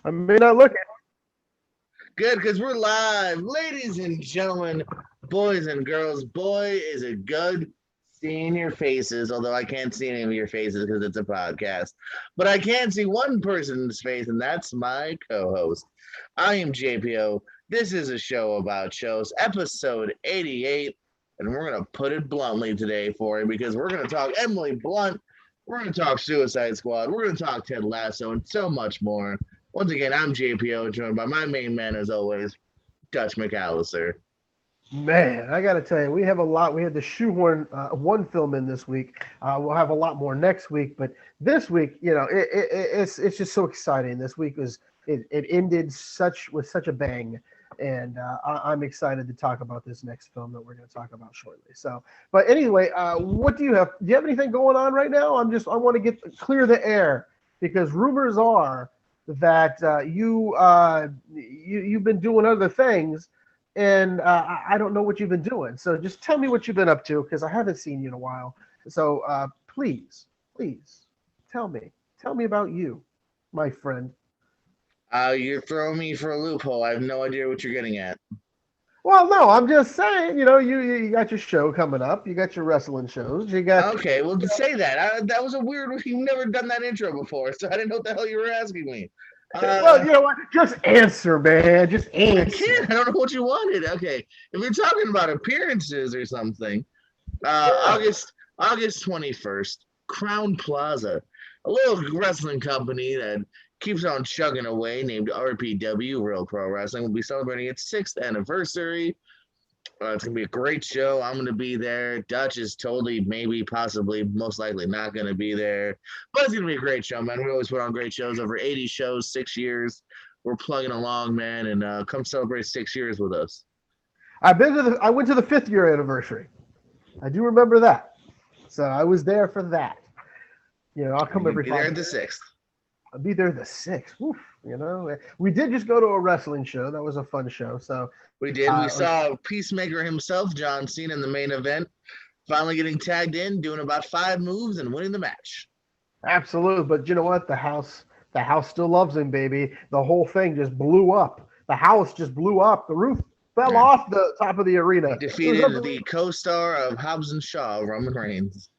I may not look it. Good, because we're live. Ladies and gentlemen, boys and girls, boy, is it good seeing your faces, although I can't see any of your faces because it's a podcast. But I can see one person's face, and that's my co host. I am JPO. This is a show about shows, episode 88, and we're going to put it bluntly today for you because we're going to talk Emily Blunt. We're going to talk Suicide Squad. We're going to talk Ted Lasso and so much more. Once again, I'm JPO, joined by my main man, as always, Dutch McAllister. Man, I got to tell you, we have a lot. We had to shoehorn one film in this week. We'll have a lot more next week, but this week, it's just so exciting. This week it ended with such a bang, and I'm excited to talk about this next film that we're going to talk about shortly. So, but anyway, what do you have? Do you have anything going on right now? I want to clear the air because rumors are that you've been doing other things, and I don't know what you've been doing. So just tell me what you've been up to because I haven't seen you in a while. So please tell me about you, my friend. You're throwing me for a loophole. I have no idea what you're getting at. Well, no, I'm just saying, you got your show coming up. You got your wrestling shows. You got. Okay, well, to say that, that was a weird. You've never done that intro before, so I didn't know what the hell you were asking me. Well, you know what? Just answer, man. Just I answer. can't. I don't know what you wanted. Okay, if you're talking about appearances or something, Yeah. August 21st, Crown Plaza, a little wrestling company that keeps on chugging away, named RPW, Real Pro Wrestling, will be celebrating its sixth anniversary. It's gonna be a great show. I'm gonna be there. Dutch is totally, maybe, possibly, most likely not gonna be there, but it's gonna be a great show, man. We always put on great shows. Over 80 shows, 6 years. We're plugging along, man, and come celebrate 6 years with us. I went to the 5th year anniversary. I do remember that. So I was there for that. I'll come You'll every be there five at the years. sixth. I'll be there the 6th. Oof, we did just go to a wrestling show. That was a fun show. So We did. We saw Peacemaker himself, John Cena, in the main event, finally getting tagged in, doing about 5 moves, and winning the match. absolutely. But you know what? The house still loves him, baby. The whole thing just blew up. The house just blew up. The roof fell Yeah. off the top of the He arena. It was defeated the co-star of Hobbs and Shaw, Roman Reigns.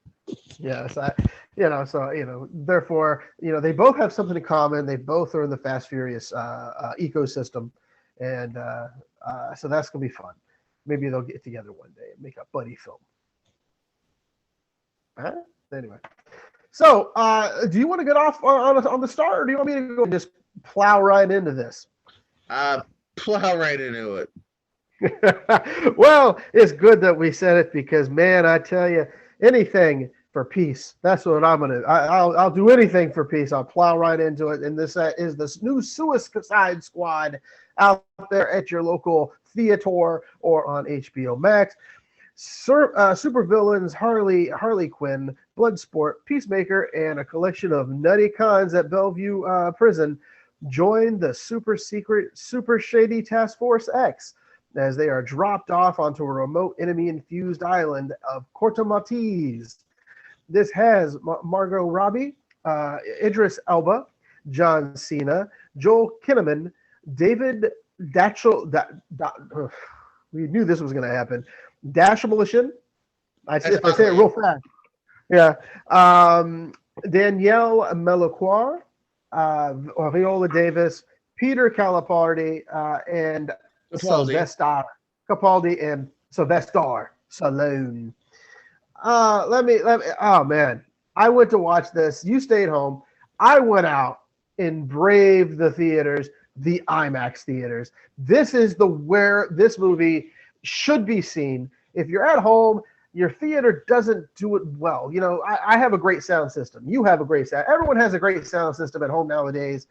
Yes, therefore, they both have something in common. They both are in the Fast Furious ecosystem, and so that's gonna be fun. Maybe they'll get together one day and make a buddy film. Huh? Anyway, so do you want to get off on the start, or do you want me to go and just plow right into this? Plow right into it. Well, it's good that we said it because, man, I tell you, anything for peace. That's what I'm gonna. I'll do anything for peace. I'll plow right into it. And this is this new Suicide Squad out there at your local theater or on HBO Max. Super villains Harley Quinn, Bloodsport, Peacemaker, and a collection of nutty cons at Bellevue Prison join the super secret, super shady Task Force X as they are dropped off onto a remote enemy-infused island of Corto Maltese. This has Margot Robbie, Idris Elba, John Cena, Joel Kinnaman, David Datchel. We knew this was going to happen. Dashmalishin. If I say it real fast. Yeah. Danielle Meloquar, Viola Davis, Peter Calapardi, and Sylvester Capaldi and Sylvester Stallone. Let me. Oh man, I went to watch this. You stayed home. I went out and braved the theaters, the IMAX theaters. This is where this movie should be seen. If you're at home, your theater doesn't do it well. I have a great sound system. You have a great sound. Everyone has a great sound system at home nowadays,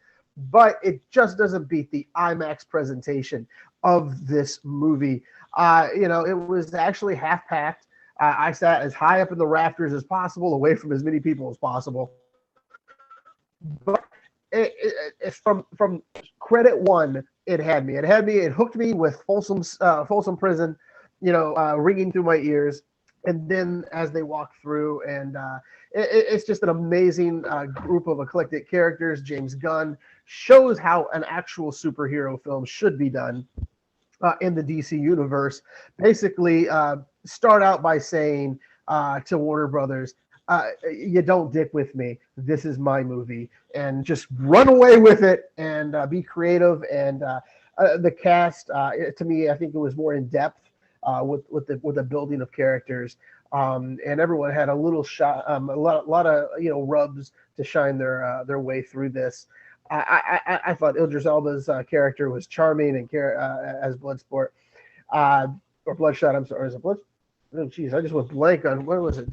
but it just doesn't beat the IMAX presentation of this movie. It was actually half packed. I sat as high up in the rafters as possible, away from as many people as possible. But from credit one, it had me. It had me. It hooked me with Folsom Prison, ringing through my ears. And then as they walk through, and it's just an amazing group of eclectic characters. James Gunn shows how an actual superhero film should be done in the DC universe. Basically, start out by saying to Warner Brothers, you don't dick with me. This is my movie, and just run away with it and be creative. And the cast, to me, I think it was more in depth with the building of characters. And everyone had a little shot, a lot of rubs to shine their way through this. I thought Idris Elba's character was charming and as Bloodsport or Bloodshot. I'm sorry, is it Blood? Oh, geez, I just went blank on what was it?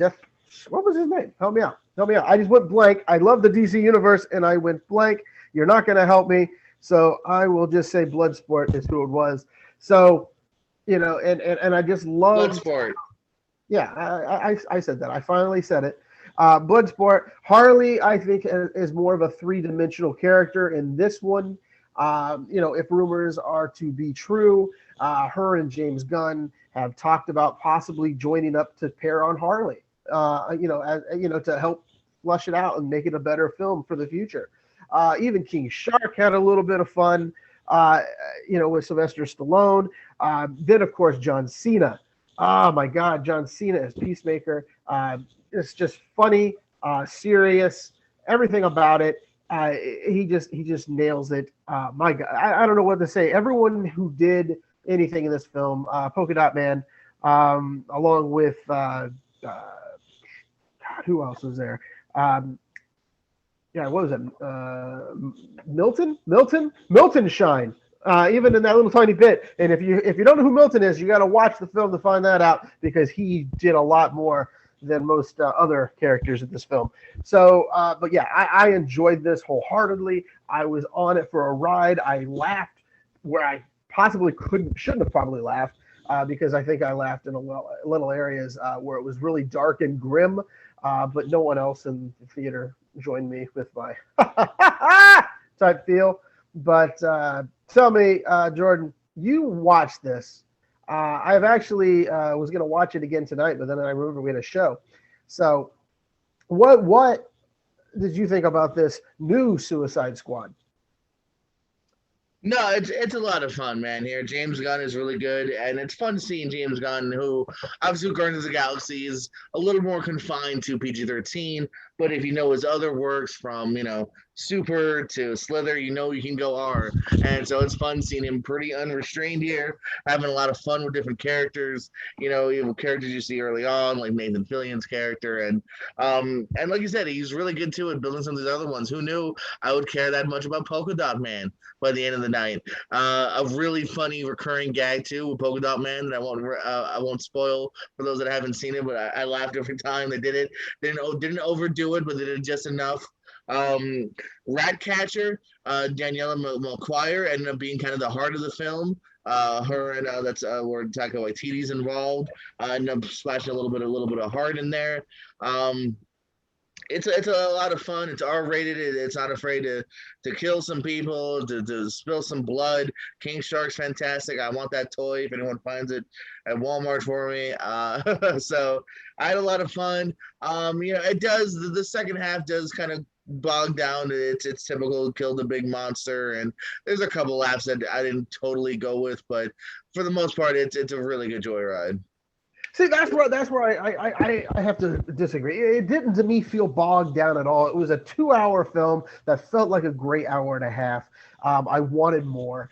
What was his name? Help me out. I just went blank. I love the DC universe, and I went blank. You're not going to help me, so I will just say Bloodsport is who it was. So, and I just love Bloodsport. Yeah, I said that. I finally said it. Bloodsport. Harley, I think, is more of a three-dimensional character in this one. If rumors are to be true, her and James Gunn have talked about possibly joining up to pair on Harley. To help flush it out and make it a better film for the future. Even King Shark had a little bit of fun, with Sylvester Stallone. Then, of course, John Cena. Oh my God, John Cena as Peacemaker. It's just funny, serious, everything about it. He just nails it. My God, I don't know what to say. Everyone who did anything in this film, Polka Dot Man, along with God, who else was there? What was it? Milton Shine. Even in that little tiny bit. And if you don't know who Milton is, you got to watch the film to find that out, because he did a lot more than most other characters in this film. So, but yeah, I enjoyed this wholeheartedly. I was on it for a ride. I laughed where I possibly shouldn't have probably laughed, because I think I laughed in little areas where it was really dark and grim, but no one else in the theater joined me with my type feel. But tell me, Jordan, you watched this. I've actually was going to watch it again tonight, but then I remember we had a show. So what did you think about this new Suicide Squad? No, it's a lot of fun, man. Here, James Gunn is really good, and it's fun seeing James Gunn, who obviously Guardians of the Galaxy is a little more confined to PG-13. But if you know his other works, from Super to Slither, you can go R. And so it's fun seeing him pretty unrestrained here, having a lot of fun with different characters. Even characters you see early on, like Nathan Fillion's character, and like you said, he's really good too at building some of these other ones. Who knew I would care that much about Polka Dot Man by the end of the night? A really funny recurring gag too with Polka Dot Man that I won't spoil for those that haven't seen it, but I laughed every time they did it. Didn't overdo it, but they did just enough. Ratcatcher, Daniela Melchior ended up being kind of the heart of the film. Her and that's where Taika Waititi's involved. Ended up splashing a little bit of heart in there. It's a lot of fun. It's R-rated. It's not afraid to kill some people, to spill some blood. King Shark's fantastic. I want that toy if anyone finds it at Walmart for me. So I had a lot of fun. It does. The second half does kind of bog down. It's typical kill the big monster, and there's a couple laughs that I didn't totally go with, but for the most part, it's a really good joyride. See, that's where I have to disagree. It didn't, to me, feel bogged down at all. It was a 2-hour film that felt like a great hour and a half. I wanted more.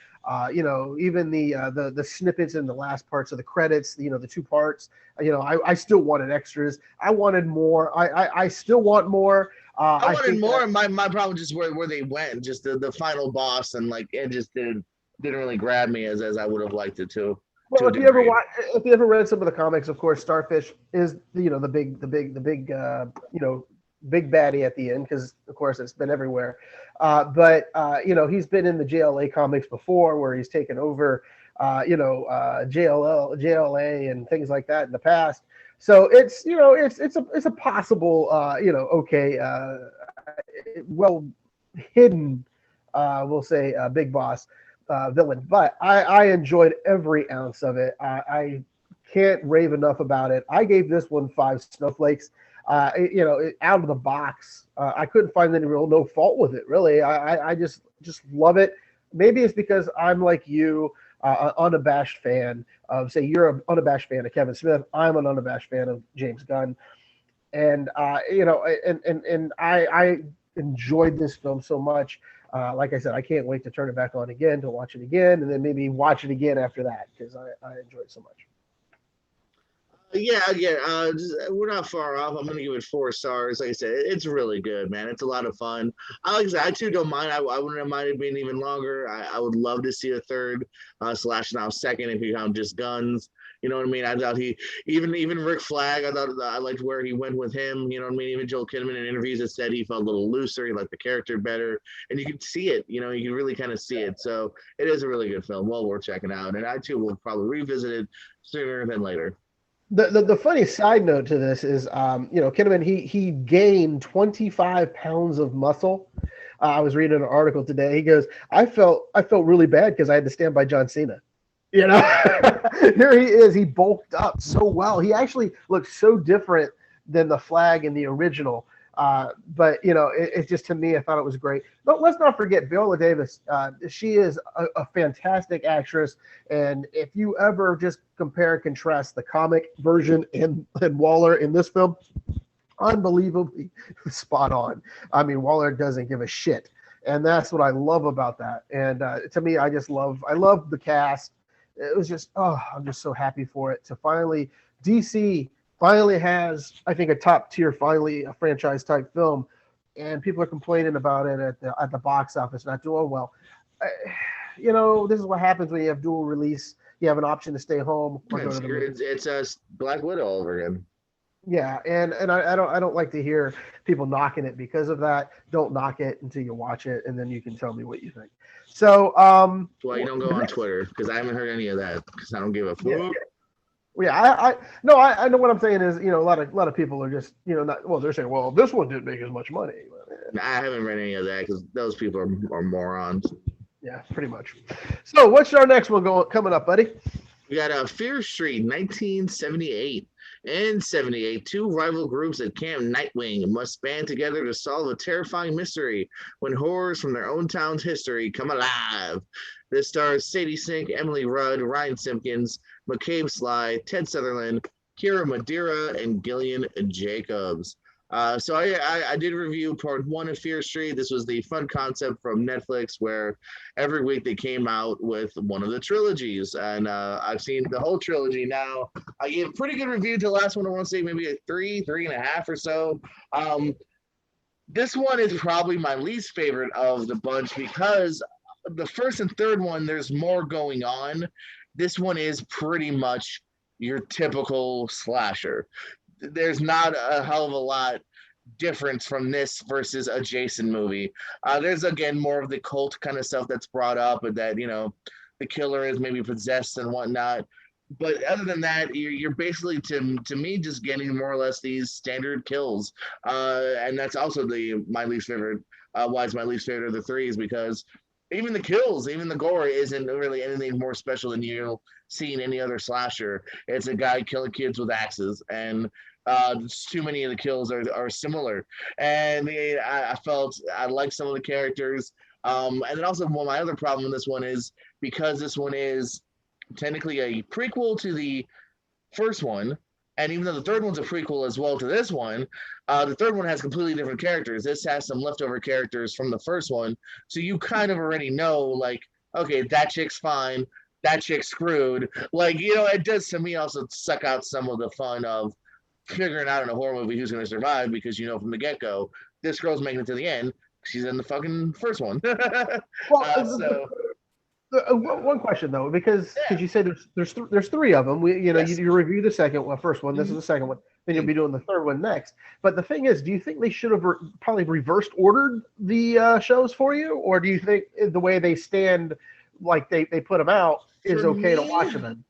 Even the snippets in the last parts of the credits, the 2 parts. I still wanted extras. I wanted more. I still want more. I wanted more. My problem just where they went, just the final boss, and it just didn't really grab me as I would have liked it to. Well, if you ever read some of the comics, of course, Starfish is the big big baddie at the end, because of course it's been everywhere. But he's been in the JLA comics before, where he's taken over JLA and things like that in the past. So it's a possible well hidden we'll say big boss villain, but I enjoyed every ounce of it. I can't rave enough about it. I gave this one 5 snowflakes. Out of the box, I couldn't find any no fault with it, really. I just just love it. Maybe it's because I'm like you, an unabashed fan of, say, you're an unabashed fan of Kevin Smith. I'm an unabashed fan of James Gunn, and I enjoyed this film so much. Like I said, I can't wait to turn it back on again, to watch it again, and then maybe watch it again after that because I enjoyed it so much. We're not far off. I'm gonna give it 4 stars. Like I said, it's really good, man. It's a lot of fun. I too don't mind. I wouldn't mind it being even longer. I would love to see a third slash now second if you count just guns. You know what I mean? I thought even Rick Flag, I thought I liked where he went with him. You know what I mean? Even Joel Kinnaman in interviews have said he felt a little looser. He liked the character better, and you can see it. You know, you can really kind of see it. So it is a really good film, well worth checking out. And I too will probably revisit it sooner than later. The funny side note to this is, Kinnaman, he gained 25 pounds of muscle. I was reading an article today. He goes, I felt really bad because I had to stand by John Cena. You know, here he is. He bulked up so well. He actually looks so different than the Flag in the original. But it's just, to me, I thought it was great. But let's not forget Viola Davis. She is a fantastic actress, and if you ever just compare and contrast the comic version and Waller in this film, unbelievably spot on. I mean, Waller doesn't give a shit, and that's what I love about that. And to me, I love the cast. It was just, I'm just so happy for it to finally DC finally has, I think, a top tier, finally a franchise type film, and people are complaining about it at the box office not doing well. This is what happens when you have dual release. You have an option to stay home or go to the movie. It's a Black Widow all over again. Yeah, and I don't like to hear people knocking it because of that. Don't knock it until you watch it, and then you can tell me what you think. So, well, you don't go on Twitter because I haven't heard any of that because I don't give a fuck. Yeah, I know what I'm saying is, a lot of people are just, they're saying, well, this one didn't make as much money. I haven't read any of that because those people are morons. Yeah, pretty much. So what's our next one coming up, buddy? We got Fear Street, 1978. In 78, two rival groups at Camp Nightwing must band together to solve a terrifying mystery when horrors from their own town's history come alive. This stars Sadie Sink, Emily Rudd, Ryan Simpkins, McCabe Sly, Ted Sutherland, Kira Madeira, and Gillian Jacobs. So I did review part 1 of Fear Street. This was the fun concept from Netflix where every week they came out with one of the trilogies. And I've seen the whole trilogy now. I gave a pretty good review to the last one. I want to say maybe a 3.5 or so. This one is probably my least favorite of the bunch because the first and third one, there's more going on. This one is pretty much your typical slasher. There's not a hell of a lot difference from this versus a Jason movie. There's, again, more of the cult kind of stuff that's brought up and that, the killer is maybe possessed and whatnot. But other than that, you're basically, to me, just getting more or less these standard kills. And that's also my least favorite. Why it's my least favorite of the three is because even the kills, even the gore isn't really anything more special than you'll see in any other slasher. It's a guy killing kids with axes, and too many of the kills are similar. And I felt I liked some of the characters. And then also, my other problem with this one is because this one is technically a prequel to the first one, and even though the third one's a prequel as well to this one, the third one has completely different characters. This has some leftover characters from the first one. So you kind of already know, like, okay, that chick's fine. That chick's screwed. Like, it does to me also suck out some of the fun of figuring out in a horror movie who's going to survive because from the get-go, this girl's making it to the end. She's in the fucking first one. One question though, because you say there's 3 of them. Yes. You review the first one. This is the second one. Then you'll be doing the third one next. But the thing is, do you think they should have probably reversed ordered the shows for you, or do you think the way they stand, like they put them out, is okay to watch them in?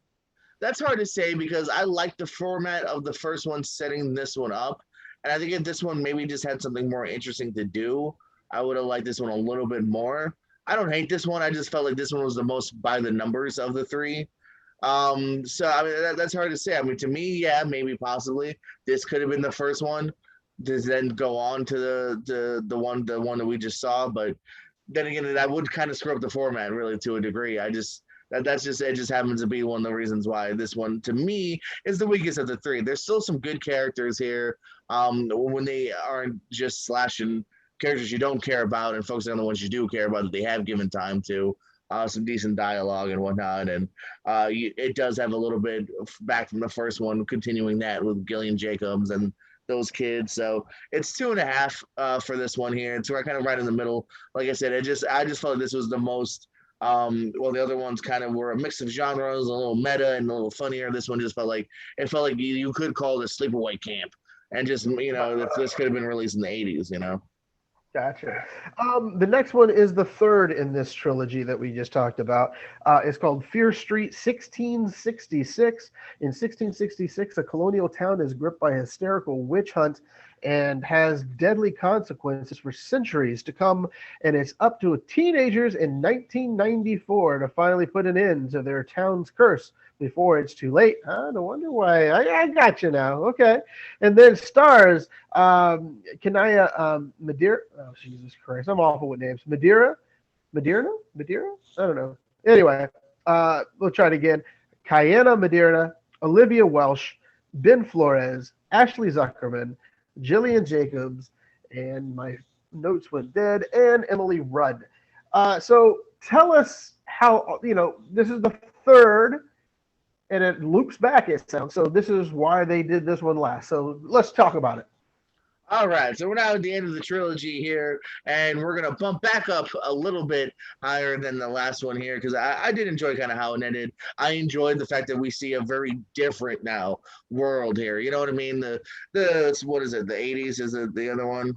That's hard to say because I like the format of the first one setting this one up, and I think if this one maybe just had something more interesting to do, I would have liked this one a little bit more. I don't hate this one. I just felt like this one was the most by the numbers of the 3. So I mean that's hard to say. I mean, to me, yeah, maybe possibly this could have been the first one to then go on to the one that we just saw. But then again, that would kind of screw up the format really to a degree. That's just it. Just happens to be one of the reasons why this one to me is the weakest of the three. There's still some good characters here. When they aren't just slashing characters you don't care about and focusing on the ones you do care about that they have given time to. Some decent dialogue and whatnot, and it does have a little bit back from the first one, continuing that with Gillian Jacobs and those kids. So it's 2.5 for this one here. It's kind of right in the middle. Like I said, I just felt like this was the most. Well, the other ones kind of were a mix of genres, a little meta and a little funnier. This one just felt like you could call it a sleepaway camp, and just this could have been released in the 80s. Gotcha. The next one is the third in this trilogy that we just talked about. It's called Fear Street 1666. In 1666, a colonial town is gripped by a hysterical witch hunt and has deadly consequences for centuries to come. And it's up to teenagers in 1994 to finally put an end to their town's curse before it's too late. No wonder why. I got you now. Okay. And then stars Kanaya Madeira. Oh, Jesus Christ. I'm awful with names. Madeira? I don't know. Anyway, we'll try it again. Kayana Madeira, Olivia Welsh, Ben Flores, Ashley Zuckerman, Gillian Jacobs, and my notes went dead, and Emily Rudd. So tell us how, this is the third, and it loops back, it sounds. So this is why they did this one last. So let's talk about it. All right, so we're now at the end of the trilogy here, and we're going to bump back up a little bit higher than the last one here, because I did enjoy kind of how it ended. I enjoyed the fact that we see a very different now world here. You know what I mean? What is it, the 80s is it the other one?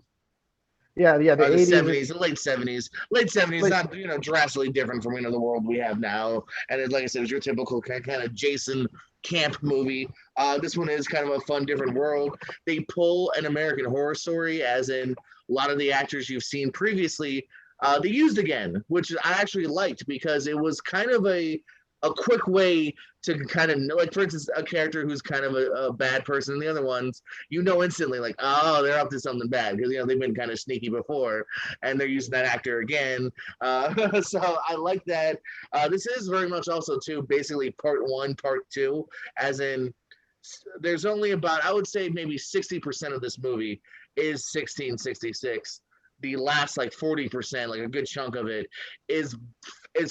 Yeah, the 80s. 70s, the late 70s. Late 70s, not drastically different from the world we have now. And like I said, it was your typical kind of Jason camp movie. This one is kind of a fun, different world. They pull an American Horror Story, as in a lot of the actors you've seen previously, they used again, which I actually liked because it was kind of a quick way to kind of know, like, for instance, a character who's kind of a bad person, and the other ones, instantly, like, oh, they're up to something bad, because, they've been kind of sneaky before, and they're using that actor again. So I like that. This is very much also, too, basically part one, part two, as in, there's only about, I would say, maybe 60% of this movie is 1666. The last, like, 40%, like a good chunk of it, is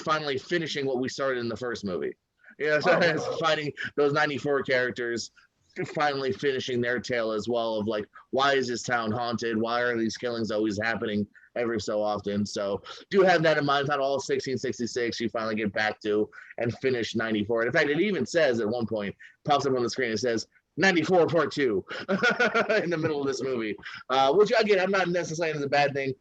finally finishing what we started in the first movie. So it's finding those 94 characters, finally finishing their tale as well of, like, why is this town haunted? Why are these killings always happening every so often? So do have that in mind. It's not all 1666 you finally get back to and finish 94. And in fact, it even says at one point, pops up on the screen, it says 94 part 2 in the middle of this movie, which again, I'm not necessarily saying is a bad thing.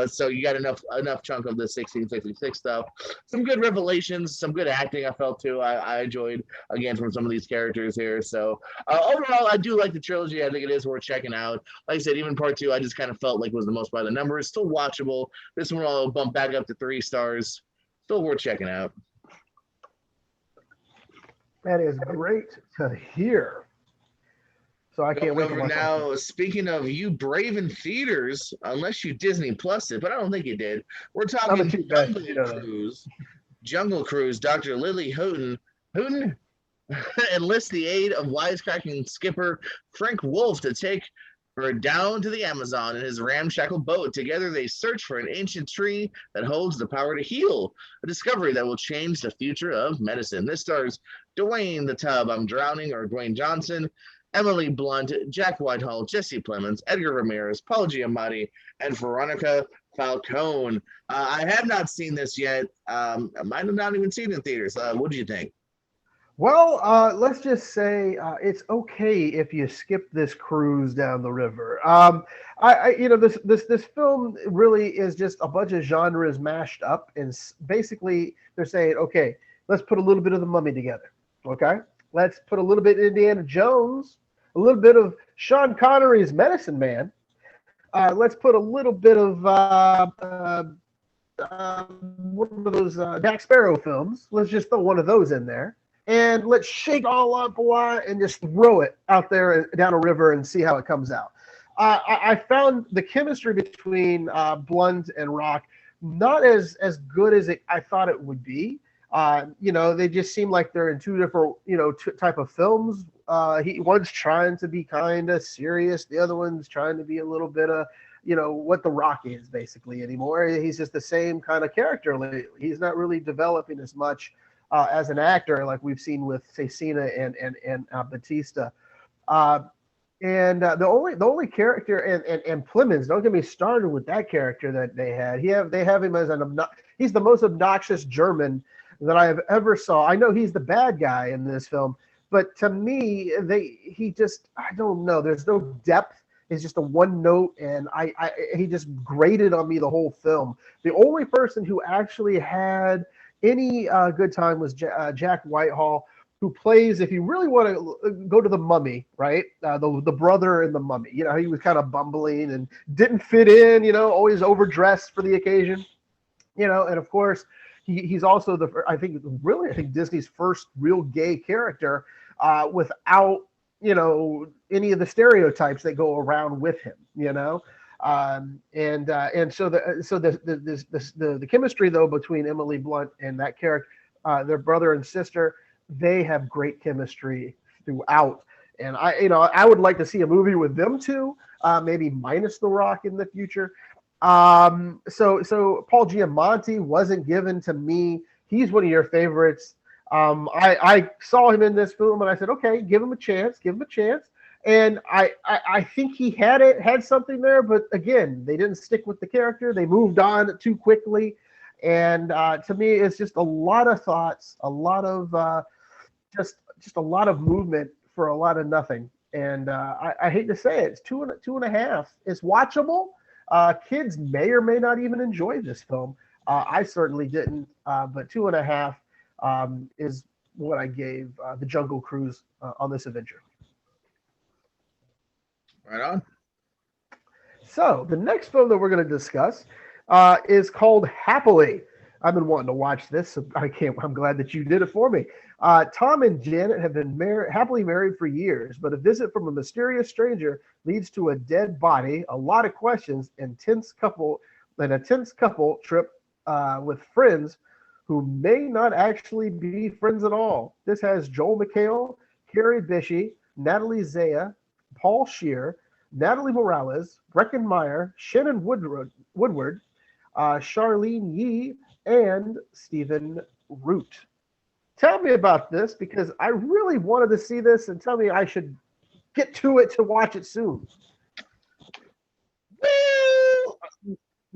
So you got enough chunk of the 1666 stuff. Some good revelations, some good acting I felt too. I enjoyed, again, from some of these characters here. So overall, I do like the trilogy. I think it is worth checking out. Like I said, even part 2, I just kind of felt like was the most by the numbers. Still watchable. This one will bump back up to 3 stars. Still worth checking out. That is great to hear. So I can't wait to now. Speaking of you braving theaters, unless you Disney Plus it, but I don't think you did. We're talking Jungle Cruise. Dr. Lily Houghton enlists the aid of wisecracking skipper Frank Wolf to take her down to the Amazon in his ramshackle boat. Together, they search for an ancient tree that holds the power to heal, a discovery that will change the future of medicine. This stars Dwayne the Tub, I'm Drowning, or Dwayne Johnson, Emily Blunt, Jack Whitehall, Jesse Plemons, Edgar Ramirez, Paul Giamatti, and Veronica Falcone. I have not seen this yet. I might have not even seen it in theaters. What do you think? Well, let's just say it's okay if you skip this cruise down the river. This film really is just a bunch of genres mashed up, and basically they're saying, okay, let's put a little bit of The Mummy together. Okay, let's put a little bit of Indiana Jones, a little bit of Sean Connery's Medicine Man. Let's put a little bit of one of those Jack Sparrow films. Let's just throw one of those in there. And let's shake all up a lot and just throw it out there down a river and see how it comes out. I found the chemistry between Blunt and Rock not as good as I thought it would be. They just seem like they're in two different, type of films. One's trying to be kind of serious, the other one's trying to be a little bit of, what The Rock is basically anymore. He's just the same kind of character lately. He's not really developing as much as an actor like we've seen with, say, Cena and Batista. The only character and Plemons, don't get me started with that character that they had. They have him as he's the most obnoxious German that I have ever saw. I know he's the bad guy in this film, but to me, I don't know. There's no depth. It's just a one note, and he just grated on me the whole film. The only person who actually had any good time was Jack Whitehall, who plays, if you really want to go to The Mummy, right? The brother in The Mummy. He was kind of bumbling and didn't fit in, always overdressed for the occasion. And of course, he's also I think Disney's first real gay character without, any of the stereotypes that go around with him, and so the chemistry though between Emily Blunt and that character, their brother and sister, they have great chemistry throughout. And I would like to see a movie with them two, maybe minus The Rock in the future. So Paul Giamatti wasn't given to me. He's one of your favorites. I saw him in this film and I said, okay, give him a chance. And I think he had something there, but again, they didn't stick with the character. They moved on too quickly. And to me, it's just a lot of thoughts, a lot of just a lot of movement for a lot of nothing. And I hate to say it, it's two and a half. It's watchable. Kids may or may not even enjoy this film. I certainly didn't, but 2.5 is what I gave the Jungle Cruise on this adventure. Right on. So the next film that we're going to discuss is called Happily. I've been wanting to watch this, so I'm glad that you did it for me. Tom and Janet have been happily married for years, but a visit from a mysterious stranger leads to a dead body, a lot of questions, and a tense couple trip with friends who may not actually be friends at all. This has Joel McHale, Carrie Bishie, Natalie Zaya, Paul Scheer, Natalie Morales, Breckin Meyer, Shannon Woodward, Charlene Yee, and Stephen Root. Tell me about this, because I really wanted to see this, and tell me I should get to it to watch it soon. Well,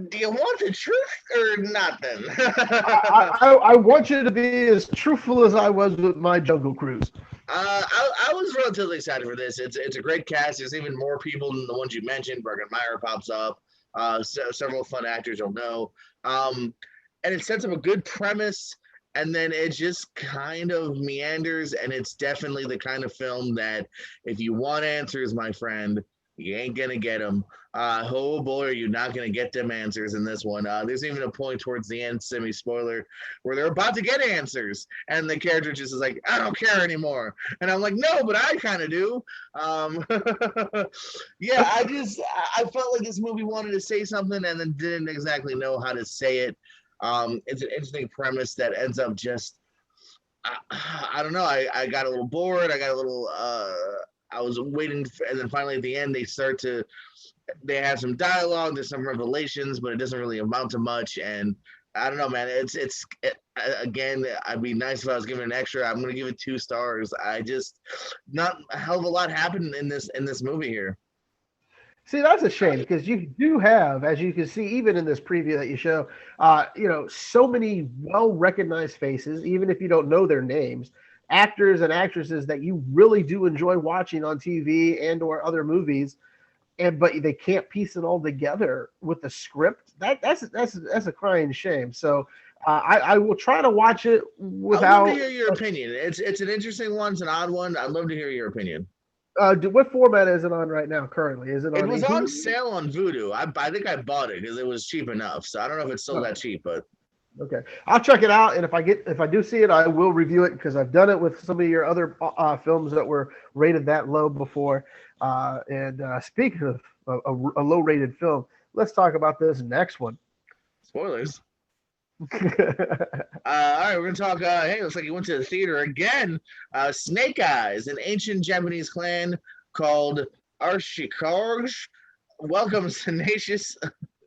do you want the truth or not then? I want you to be as truthful as I was with my Jungle Cruise. I was relatively excited for this. It's a great cast. There's even more people than the ones you mentioned. Breckin Meyer pops up. Several fun actors you'll know. And it sets up a good premise, and then it just kind of meanders, and it's definitely the kind of film that if you want answers, my friend, you ain't gonna get them. Oh boy, are you not gonna get them answers in this one. There's even a point towards the end, semi-spoiler, where they're about to get answers, and the character just is like, I don't care anymore. And I'm like, no, but I kind of do. Yeah, I felt like this movie wanted to say something and then didn't exactly know how to say it. It's an interesting premise that ends up just, I don't know. I got a little bored. I got a little, I was waiting, and then finally at the end, they have some dialogue, there's some revelations, but it doesn't really amount to much. And I don't know, man. Again, I'd be nice if I was giving an extra. I'm going to give it 2 stars. Not a hell of a lot happened in this movie here. See, that's a shame, because you do have, as you can see, even in this preview that you show, so many well-recognized faces, even if you don't know their names, actors and actresses that you really do enjoy watching on TV and or other movies, but they can't piece it all together with the script. That's a crying shame. So I will try to watch it without. I'd love to hear your opinion. It's an interesting one. It's an odd one. I'd love to hear your opinion. What format is it on right now? Currently, is it on? It was on sale on Vudu. I think I bought it because it was cheap enough. So I don't know if it's still that cheap, but. Okay, I'll check it out, and if I do see it, I will review it, because I've done it with some of your other films that were rated that low before. And speaking of a low-rated film, let's talk about this next one. Spoilers. All right, we're gonna talk. Hey, looks like he went to the theater again. Snake Eyes, an ancient Japanese clan called Arshikarj, welcomes tenacious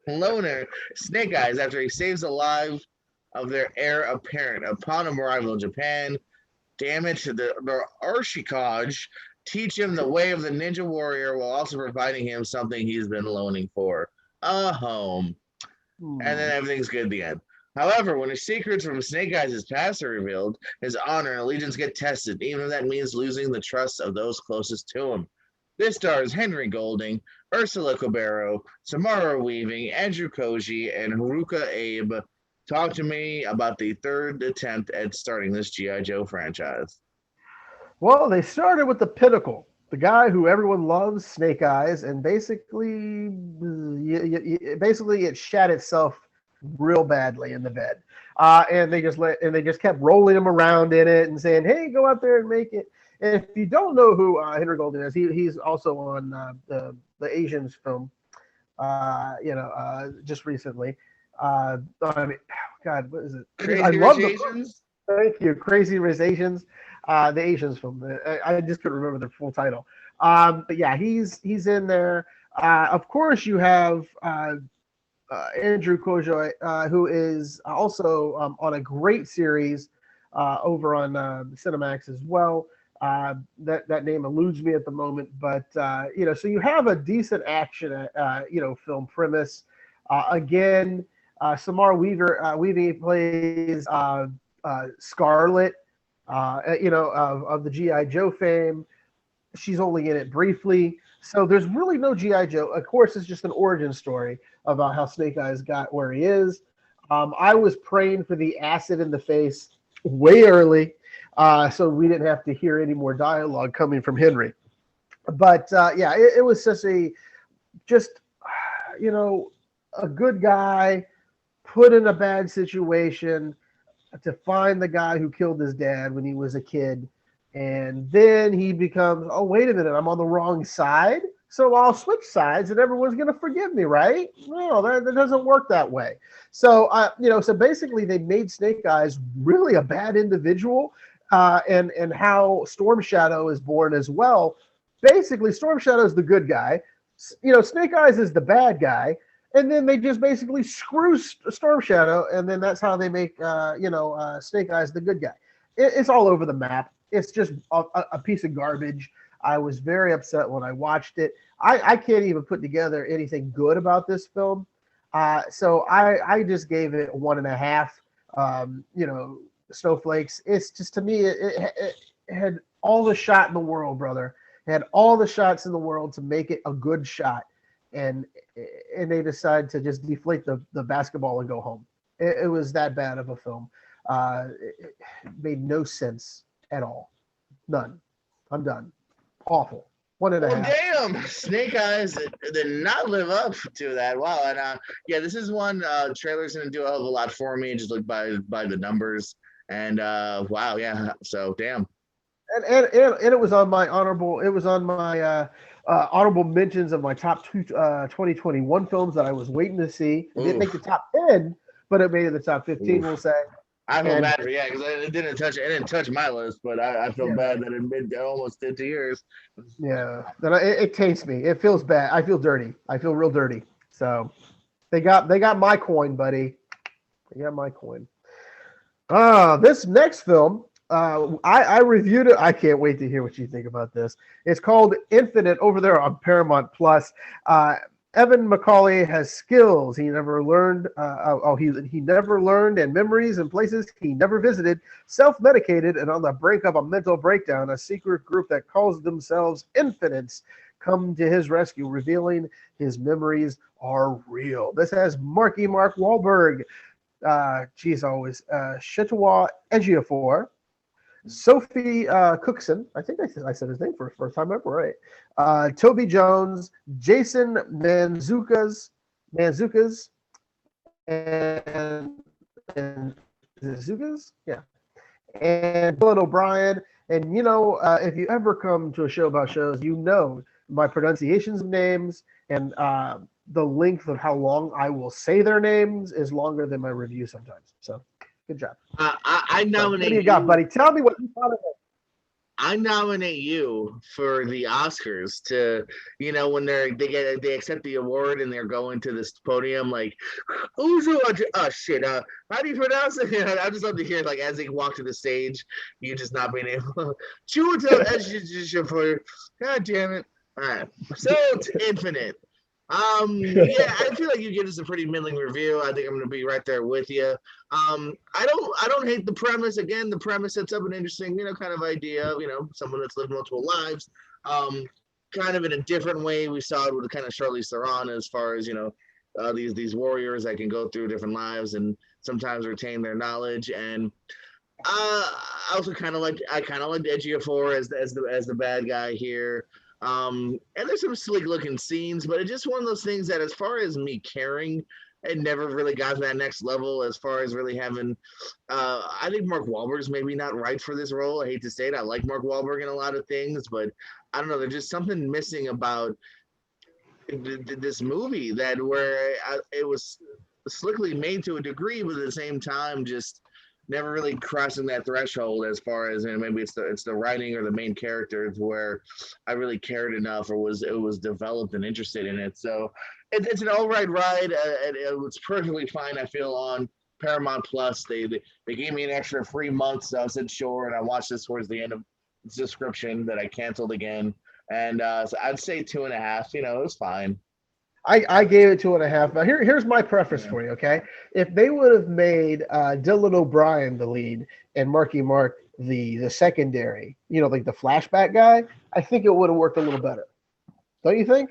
loner Snake Eyes after he saves the lives of their heir apparent upon arrival in Japan. Damn it, the Arshikarj teach him the way of the ninja warrior while also providing him something he's been loaning for, a home. And then everything's good at the end. However, when his secrets from Snake Eyes' past are revealed, his honor and allegiance get tested, even if that means losing the trust of those closest to him. This stars Henry Golding, Ursula Cobero, Samara Weaving, Andrew Koji, and Haruka Abe. Talk to me about the third attempt at starting this G.I. Joe franchise. Well, they started with the pinnacle, the guy who everyone loves, Snake Eyes, and basically it shat itself real badly in the bed, and they just kept rolling him around in it and saying, "Hey, go out there and make it." And if you don't know who Henry Golding is, he's also on the Asians film, just recently. I mean, God, what is it? Crazy I love the Asians. Thank you, Crazy Rich Asians, the Asians film. I just couldn't remember the full title. But yeah, he's in there. Of course, you have Andrew Kojoy, who is also on a great series over on Cinemax as well. That name eludes me at the moment, but so you have a decent action, film premise. Again, Samara Weaving plays Scarlet, of the G.I. Joe fame. She's only in it briefly. So there's really no G.I. Joe. Of course, it's just an origin story about how Snake Eyes got where he is. I was praying for the acid in the face way early, so we didn't have to hear any more dialogue coming from Henry. But it was just a good guy put in a bad situation to find the guy who killed his dad when he was a kid. And then he becomes, oh, wait a minute, I'm on the wrong side. So I'll switch sides and everyone's going to forgive me, right? No, that doesn't work that way. So, so basically they made Snake Eyes really a bad individual, and how Storm Shadow is born as well. Basically, Storm Shadow is the good guy. Snake Eyes is the bad guy. And then they just basically screw Storm Shadow, and then that's how they make, Snake Eyes the good guy. It's all over the map. It's just a piece of garbage. I was very upset when I watched it. I can't even put together anything good about this film. So I just gave it 1.5, snowflakes. It's just, to me, it had all the shot in the world, brother. It had all the shots in the world to make it a good shot. And they decided to just deflate the basketball and go home. It was that bad of a film. It made no sense at all. None. I'm done. Awful. 1.5. Well, damn, Snake Eyes did not live up to that. Wow. And this is one trailers didn't do a hell of a lot for me. Just look by the numbers. And wow, yeah. So damn. And it was on my honorable. It was on my honorable mentions of my top 2021 films that I was waiting to see. It didn't make the top 10, but it made it the top 15. We'll say. I feel bad for because it didn't touch my list, but I feel bad that it almost did to yours. Yeah, it tastes me. It feels bad. I feel dirty. I feel real dirty. So they got my coin, buddy. They got my coin. This next film, I reviewed it. I can't wait to hear what you think about this. It's called Infinite over there on Paramount Plus. Evan McCauley has skills he never learned. He never learned, and memories and places he never visited. Self-medicated and on the brink of a mental breakdown, a secret group that calls themselves Infinites come to his rescue, revealing his memories are real. This has Mark Wahlberg, Chitwa Ejiofor, Sophie Cookson, I think I said his name for the first time ever, right? Toby Jones, Jason Mantzoukas, and Zukas, yeah, and Dylan O'Brien. And if you ever come to a show about shows, my pronunciations of names, and the length of how long I will say their names is longer than my review sometimes. So good job. I nominate. So, what do you got, buddy? Tell me what you thought of it. I nominate you for the Oscars to, when they accept the award and they're going to this podium, like, shit, how do you pronounce it? I just love to hear, like, as they walk to the stage, you just not being able to, God damn it. All right. So to Infinite. Yeah, I feel like you give us a pretty middling review. I think I'm gonna be right there with you. I don't hate the premise. Again, the premise sets up an interesting, kind of idea of, someone that's lived multiple lives. Kind of in a different way. We saw it with kind of Charlize Theron as far as, these warriors that can go through different lives and sometimes retain their knowledge. And I also kind of liked Ejiofor as the bad guy here. And there's some slick looking scenes, but it's just one of those things that, as far as me caring, it never really got to that next level. As far as really having, I think Mark Wahlberg's maybe not right for this role. I hate to say it. I like Mark Wahlberg in a lot of things, but I don't know. There's just something missing about this movie where it was slickly made to a degree, but at the same time, just never really crossing that threshold as far as, maybe it's the writing or the main characters where I really cared enough or was developed and interested in it. So it's an all right ride. It was perfectly fine, I feel, on Paramount Plus. They gave me an extra free month, so I said sure, and I watched this towards the end of the subscription that I canceled again. And so I'd say 2.5. It was fine. I gave it 2.5. But here's my preface for you, okay? If they would have made Dylan O'Brien the lead and Marky Mark the secondary, like the flashback guy, I think it would have worked a little better. Don't you think?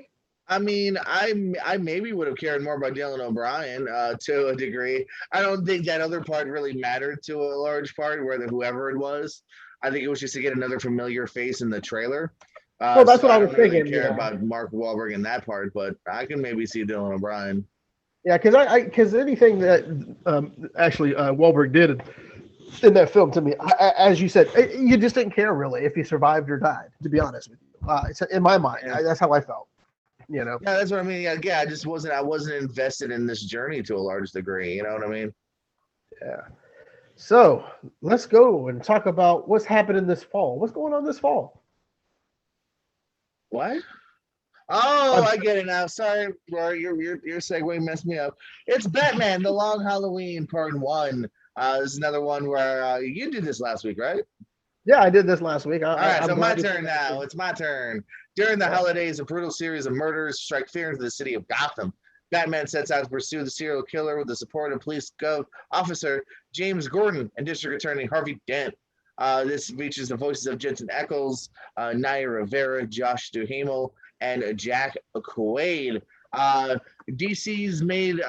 I mean, I maybe would have cared more about Dylan O'Brien to a degree. I don't think that other part really mattered to a large part, whether whoever it was. I think it was just to get another familiar face in the trailer. Well, that's what I was thinking. I don't really care about Mark Wahlberg in that part, but I can maybe see Dylan O'Brien. Yeah, because anything that actually Wahlberg did in that film, to me, as you said, you just didn't care really if he survived or died. To be honest with you, in my mind, that's how I felt. Yeah, that's what I mean. Yeah, I wasn't invested in this journey to a large degree. You know what I mean? Yeah. So let's go and talk about what's happening this fall. What's going on this fall? What? Oh, I get it now. Sorry, Rory, your segue messed me up. It's Batman: The Long Halloween Part 1. This is another one where you did this last week, right? Yeah, I did this last week. All right, so my turn now. It's my turn. During the holidays, a brutal series of murders strike fear into the city of Gotham. Batman sets out to pursue the serial killer with the support of police officer James Gordon and District Attorney Harvey Dent. This features the voices of Jensen Ackles, Naya Rivera, Josh Duhamel, and Jack Quaid. DC's made,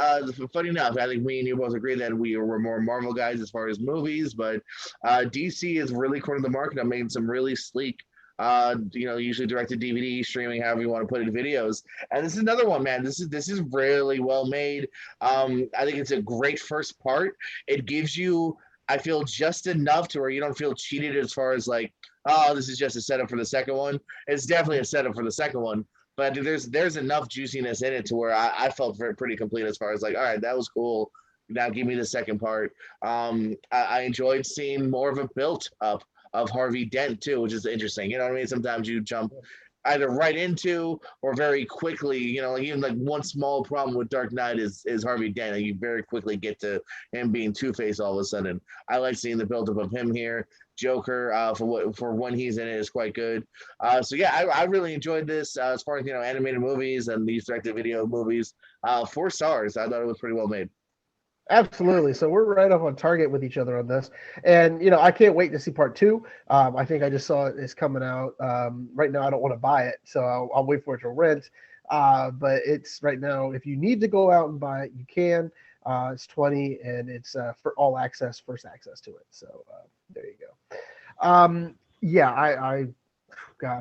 funny enough, I think me and you both agree that we were more Marvel guys as far as movies, but DC is really cornered the market on making some really sleek, usually directed DVD, streaming, however you want to put it, videos. And this is another one, man. This is really well made. I think it's a great first part. It gives you, I feel, just enough to where you don't feel cheated as far as like, oh, this is just a setup for the second one. It's definitely a setup for the second one, but there's enough juiciness in it to where I felt pretty complete as far as like, all right, that was cool. Now give me the second part. I enjoyed seeing more of a built up of Harvey Dent too, which is interesting. You know what I mean? Sometimes you jump either right into or very quickly, like even like one small problem with Dark Knight is Harvey Dent. You very quickly get to him being Two-Face all of a sudden. I like seeing the buildup of him here. Joker, for when he's in it, is quite good. So yeah, I really enjoyed this as far as animated movies and these directed video movies. 4 stars. I thought it was pretty well made. Absolutely. So we're right up on target with each other on this. And, I can't wait to see part 2. I think I just saw it's coming out. Right now, I don't want to buy it, so I'll wait for it to rent. But it's right now, if you need to go out and buy it, you can. It's $20, and it's for all access, first access to it. So there you go. Yeah, I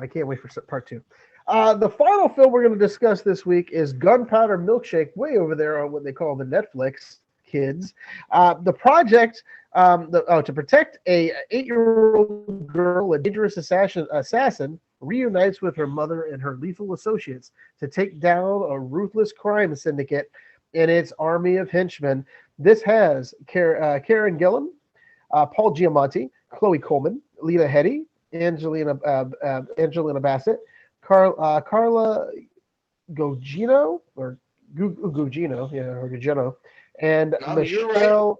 can't wait for part 2. The final film we're going to discuss this week is Gunpowder Milkshake, way over there on what they call the Netflix kids. The project to protect a 8-year-old girl, a dangerous assassin reunites with her mother and her lethal associates to take down a ruthless crime syndicate and its army of henchmen. This has Karen Gillan, Paul Giamatti, Chloe Coleman, Lena Headey, Angelina Bassett, Carla Gugino or Gugino, or Gugino, and Michelle.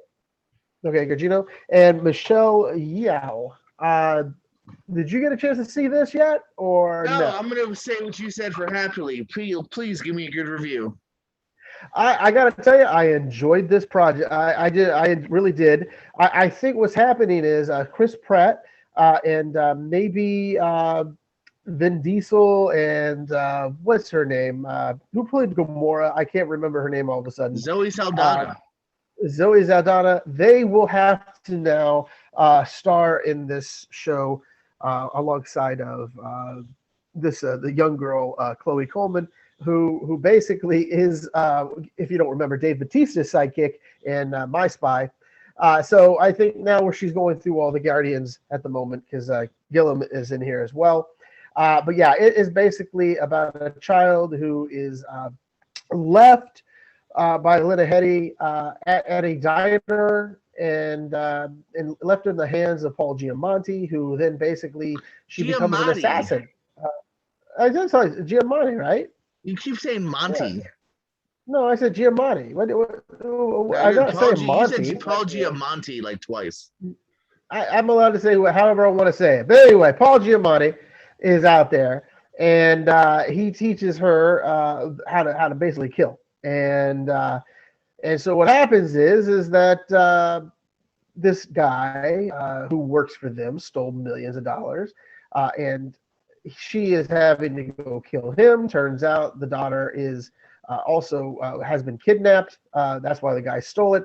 Right. Okay, Gugino and Michelle Yao. Did you get a chance to see this yet, or no? I'm going to say what you said for Happily. Please give me a good review. I got to tell you, I enjoyed this project. I did. I really did. I think what's happening is Chris Pratt and maybe Vin Diesel and what's her name? Who played Gamora? I can't remember her name all of a sudden. Zoe Saldana. Zoe Saldana. They will have to now star in this show alongside of the young girl Chloe Coleman, who basically is, if you don't remember, Dave Bautista's sidekick in My Spy. So I think now where she's going through all the Guardians at the moment, because Gilliam is in here as well. But yeah, it is basically about a child who is left by Lena Headey at a diner and left in the hands of Paul Giamatti, who then basically becomes an assassin. I'm sorry, Giamatti, right? You keep saying Monty. Yeah. No, I said Giamatti. I'm not saying Monty. You said Paul Giamatti like twice. I'm allowed to say however I want to say it. But anyway, Paul Giamatti is out there, and he teaches her how to basically kill. And so what happens is that this guy who works for them stole millions of dollars, and she is having to go kill him. Turns out the daughter is also has been kidnapped. That's why the guy stole it.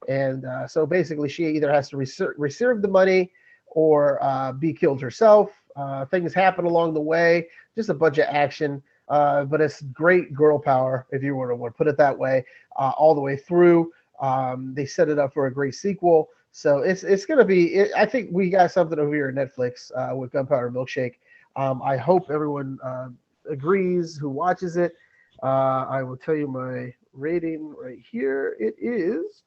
And so basically she either has to receive the money or be killed herself. Things happen along the way, just a bunch of action. But it's great girl power, if you want to put it that way, all the way through. They set it up for a great sequel. So it's going to be, I think we got something over here at Netflix with Gunpowder Milkshake. I hope everyone agrees who watches it. I will tell you my rating right here. It is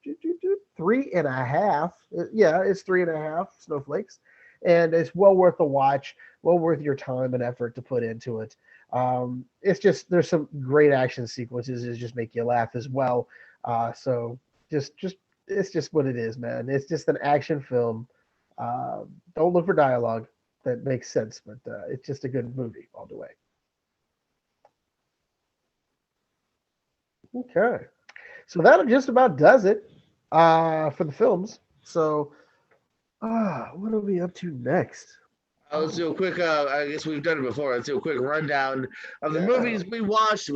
3.5. Yeah, it's 3.5 snowflakes. And it's well worth the watch, well worth your time and effort to put into it. It's just, there's some great action sequences that just make you laugh as well. So just it's just what it is, man. It's just an action film. Don't look for dialogue that makes sense, but it's just a good movie all the way. Okay, so that just about does it for the films. So what are we up to next? Let's do a quick, I guess we've done it before. Let's do a quick rundown of the movies we watched.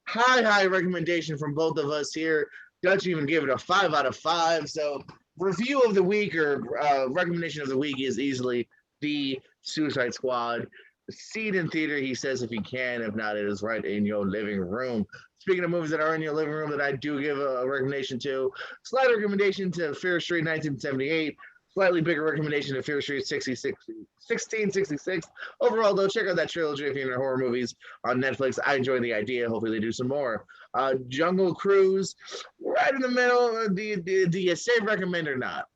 High recommendation from both of us here. Dutch even gave it a 5 out of 5. So review of the week or recommendation of the week is easily The Suicide Squad. See it in theater, he says, if you can. If not, it is right in your living room. Speaking of movies that are in your living room that I do give a recommendation to, slight recommendation to Fear Street 1978. Slightly bigger recommendation to Fear Street 1666. Overall, though, check out that trilogy if you're into horror movies on Netflix. I enjoy the idea. Hopefully, they do some more. Jungle Cruise, right in the middle. Do you say recommend or not?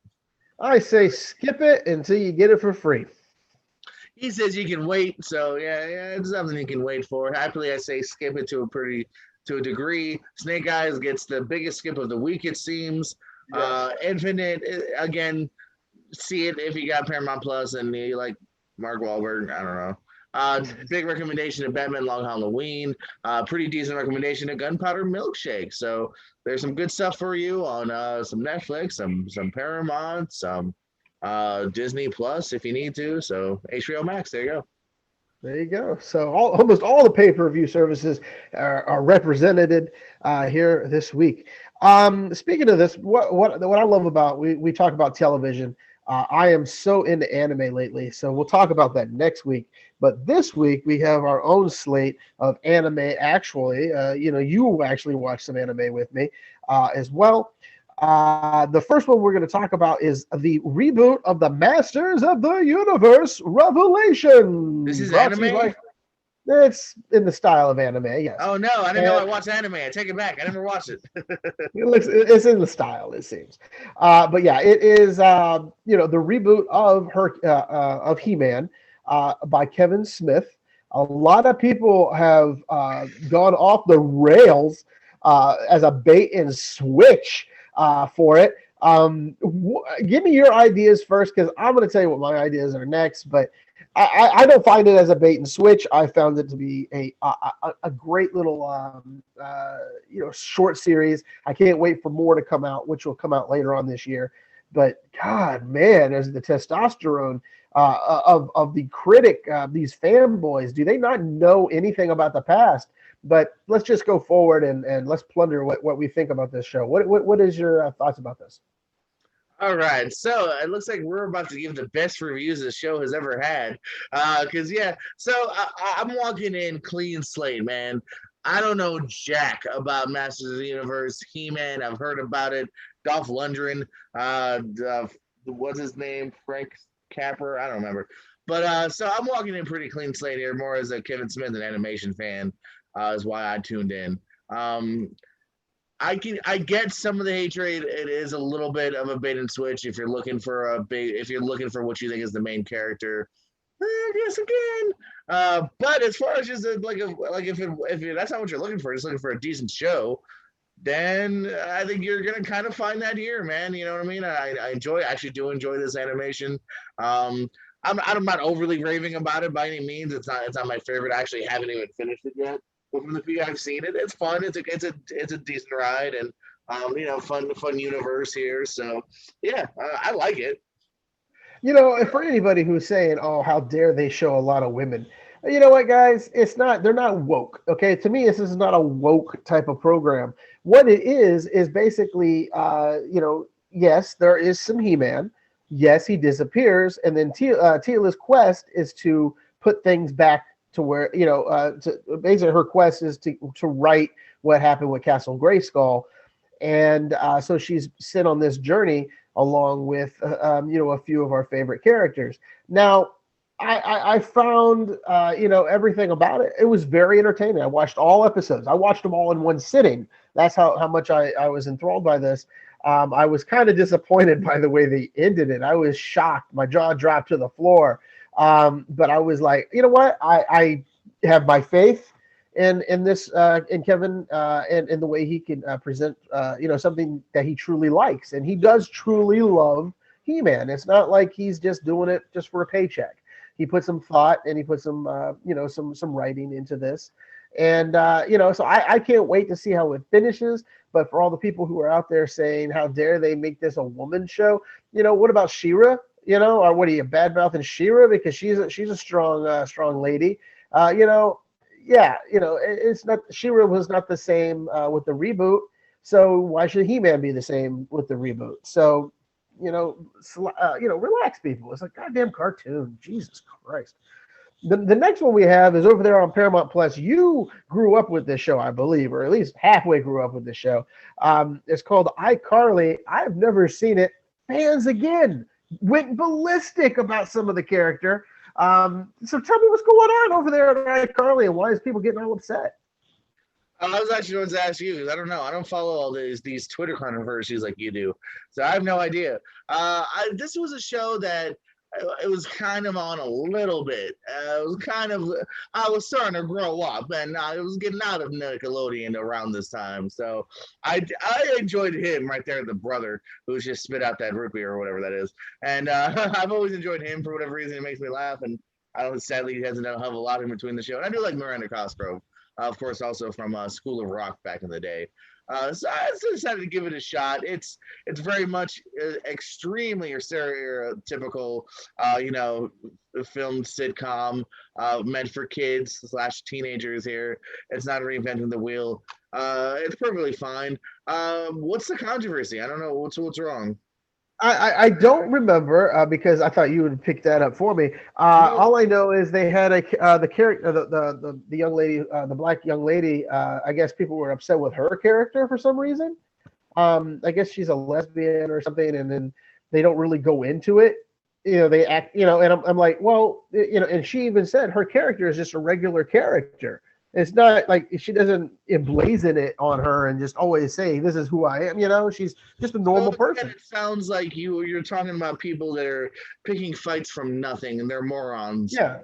I say skip it until you get it for free. He says you can wait, so yeah, it's something you can wait for. Happily, I say skip it to a degree. Snake Eyes gets the biggest skip of the week, it seems. Yes. Infinite, again, see it if you got Paramount Plus and you like Mark Wahlberg. I don't know. Big recommendation to Batman Long Halloween. Pretty decent recommendation to Gunpowder Milkshake. So there's some good stuff for you on some Netflix, some Paramount, some Disney Plus if you need to. So HBO Max, there you go. There you go. So almost all the pay-per-view services are represented here this week. Speaking of this, what I love about we talk about television. I am so into anime lately, so we'll talk about that next week. But this week we have our own slate of anime. Actually, you actually watched some anime with me as well. The first one we're going to talk about is the reboot of the Masters of the Universe Revelation. This is anime? It's in the style of anime, yes. Oh no, I didn't know I watched anime. I take it back. I never watched it. It's in the style, it seems. But yeah, it is the reboot of He-Man by Kevin Smith. A lot of people have gone off the rails as a bait and switch for it. Give me your ideas first, because I'm going to tell you what my ideas are next. But I don't find it as a bait and switch. I found it to be a great little short series. I can't wait for more to come out, which will come out later on this year. But God, man, as the testosterone of the critic, these fanboys, do they not know anything about the past? But let's just go forward and let's plunder what we think about this show. What is your thoughts about this? All right, so it looks like we're about to give the best reviews the show has ever had. I'm walking in clean slate, man. I don't know jack about Masters of the Universe, He-Man. I've heard about it. Dolph Lundgren, what's his name? Frank Capper? I don't remember. But so I'm walking in pretty clean slate here, more as a Kevin Smith and animation fan, is why I tuned in. I get some of the hatred. It is a little bit of a bait and switch if you're looking for what you think is the main character. Yes, again. But as far as just if that's not what you're looking for, just looking for a decent show, then I think you're gonna kind of find that here, man. You know what I mean? I actually do enjoy this animation. I'm not overly raving about it by any means. It's not my favorite. I actually haven't even finished it yet. But from the few I've seen it, it's fun. It's a decent ride, and fun universe here. So yeah, I like it. For anybody who's saying, "Oh, how dare they show a lot of women," you know what, guys? They're not woke. Okay, to me, this is not a woke type of program. What it is basically, yes, there is some He-Man. Yes, he disappears, and then Teela's quest is to put things back to where, basically her quest is to right what happened with Castle Grayskull. And so she's sent on this journey along with, a few of our favorite characters. Now, I found, everything about it. It was very entertaining. I watched all episodes. I watched them all in one sitting. That's how much I was enthralled by this. I was kind of disappointed by the way they ended it. I was shocked. My jaw dropped to the floor. But I was like, you know what? I have my faith in this in Kevin and in the way he can present something that he truly likes, and he does truly love He-Man. It's not like he's just doing it just for a paycheck. He put some thought and he put some some writing into this, and so I can't wait to see how it finishes. But for all the people who are out there saying, how dare they make this a woman show? What about She-Ra? Or what are you bad mouthing She-Ra because she's a strong lady? It's not, She-Ra was not the same with the reboot. So why should He-Man be the same with the reboot? So, relax, people. It's a goddamn cartoon. Jesus Christ. The next one we have is over there on Paramount Plus. You grew up with this show, I believe, or at least halfway grew up with this show. It's called iCarly. I've never seen it. Fans again went ballistic about some of the character. So tell me what's going on over there at iCarly, and why is people getting all upset? I was actually going to ask you because I don't know. I don't follow all these Twitter controversies like you do, so I have no idea. This was a show that it was kind of on a little bit. I was starting to grow up, and I was getting out of Nickelodeon around this time. So I enjoyed him right there, the brother who's just spit out that root beer or whatever that is. And I've always enjoyed him for whatever reason. It makes me laugh, and I don't. Sadly, he hasn't done a hell of a lot in between the show. And I do like Miranda Cosgrove. Of course, also from School of Rock back in the day. So I decided to give it a shot. It's very much extremely stereotypical, film sitcom meant for kids / teenagers here. It's not reinventing the wheel. It's perfectly fine. What's the controversy? I don't know. What's wrong? I don't remember because I thought you would pick that up for me. All I know is they had the character, the young lady, the black young lady. I guess people were upset with her character for some reason. I guess she's a lesbian or something, and then they don't really go into it. They act, and I'm like, well, and she even said her character is just a regular character. It's not like she doesn't emblazon it on her and just always say, this is who I am. She's just a normal person. It sounds like you're talking about people that are picking fights from nothing and they're morons. Yeah,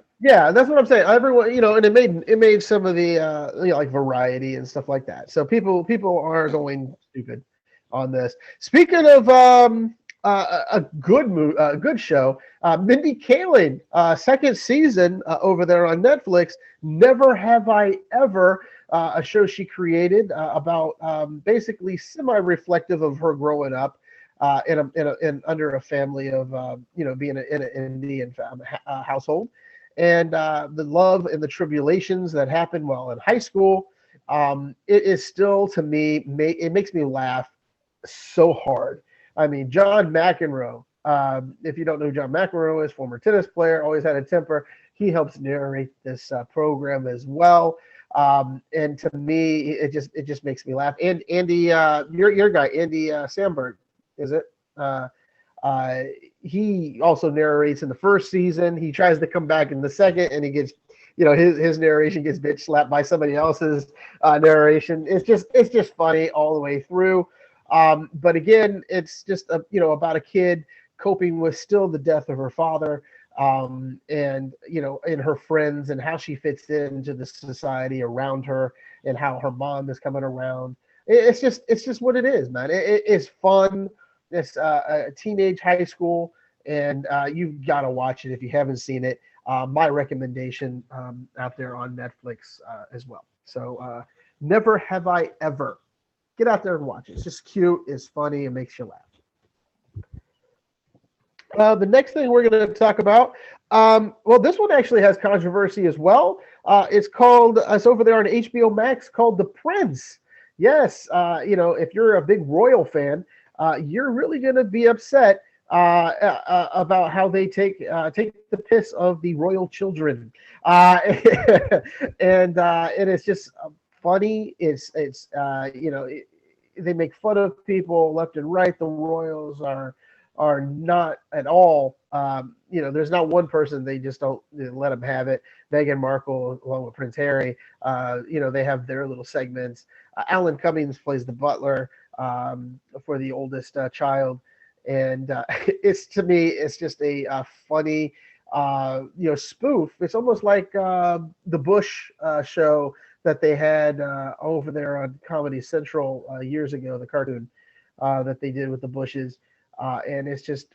that's what I'm saying. Everyone, and it made some of the like Variety and stuff like that. So people are going stupid on this. Speaking of a good show, Mindy Kaling, second season over there on Netflix. Never Have I Ever, a show she created about basically semi-reflective of her growing up in under a family of being in an Indian household, and the love and the tribulations that happened while in high school. It is still, to me, it makes me laugh so hard. I mean, John McEnroe. If you don't know who John McEnroe is, former tennis player, always had a temper. He helps narrate this program as well. And to me, it just makes me laugh. And Andy, your guy, Andy Samberg, is it? He also narrates in the first season. He tries to come back in the second, and he gets, his narration gets bitch slapped by somebody else's narration. It's just funny all the way through. But again, it's just about a kid coping with still the death of her father, and and her friends and how she fits into the society around her and how her mom is coming around. It's just what it is, man. It is fun. It's a teenage high school, and you've got to watch it if you haven't seen it. My recommendation out there on Netflix as well. So Never Have I Ever. Get out there and watch it. It's just cute. It's funny. It makes you laugh. The next thing we're going to talk about, well, this one actually has controversy as well. It's over there on HBO Max, called The Prince. Yes, if you're a big royal fan, you're really going to be upset about how they take the piss of the royal children, and it's just funny. They make fun of people left and right. The royals are not at all. There's not one person they just don't let them have it. Meghan Markle, along with Prince Harry, they have their little segments. Alan Cummings plays the butler for the oldest child, and to me, it's just a funny, spoof. It's almost like the Bush show that they had over there on Comedy Central years ago, the cartoon that they did with the Bushes, and it's just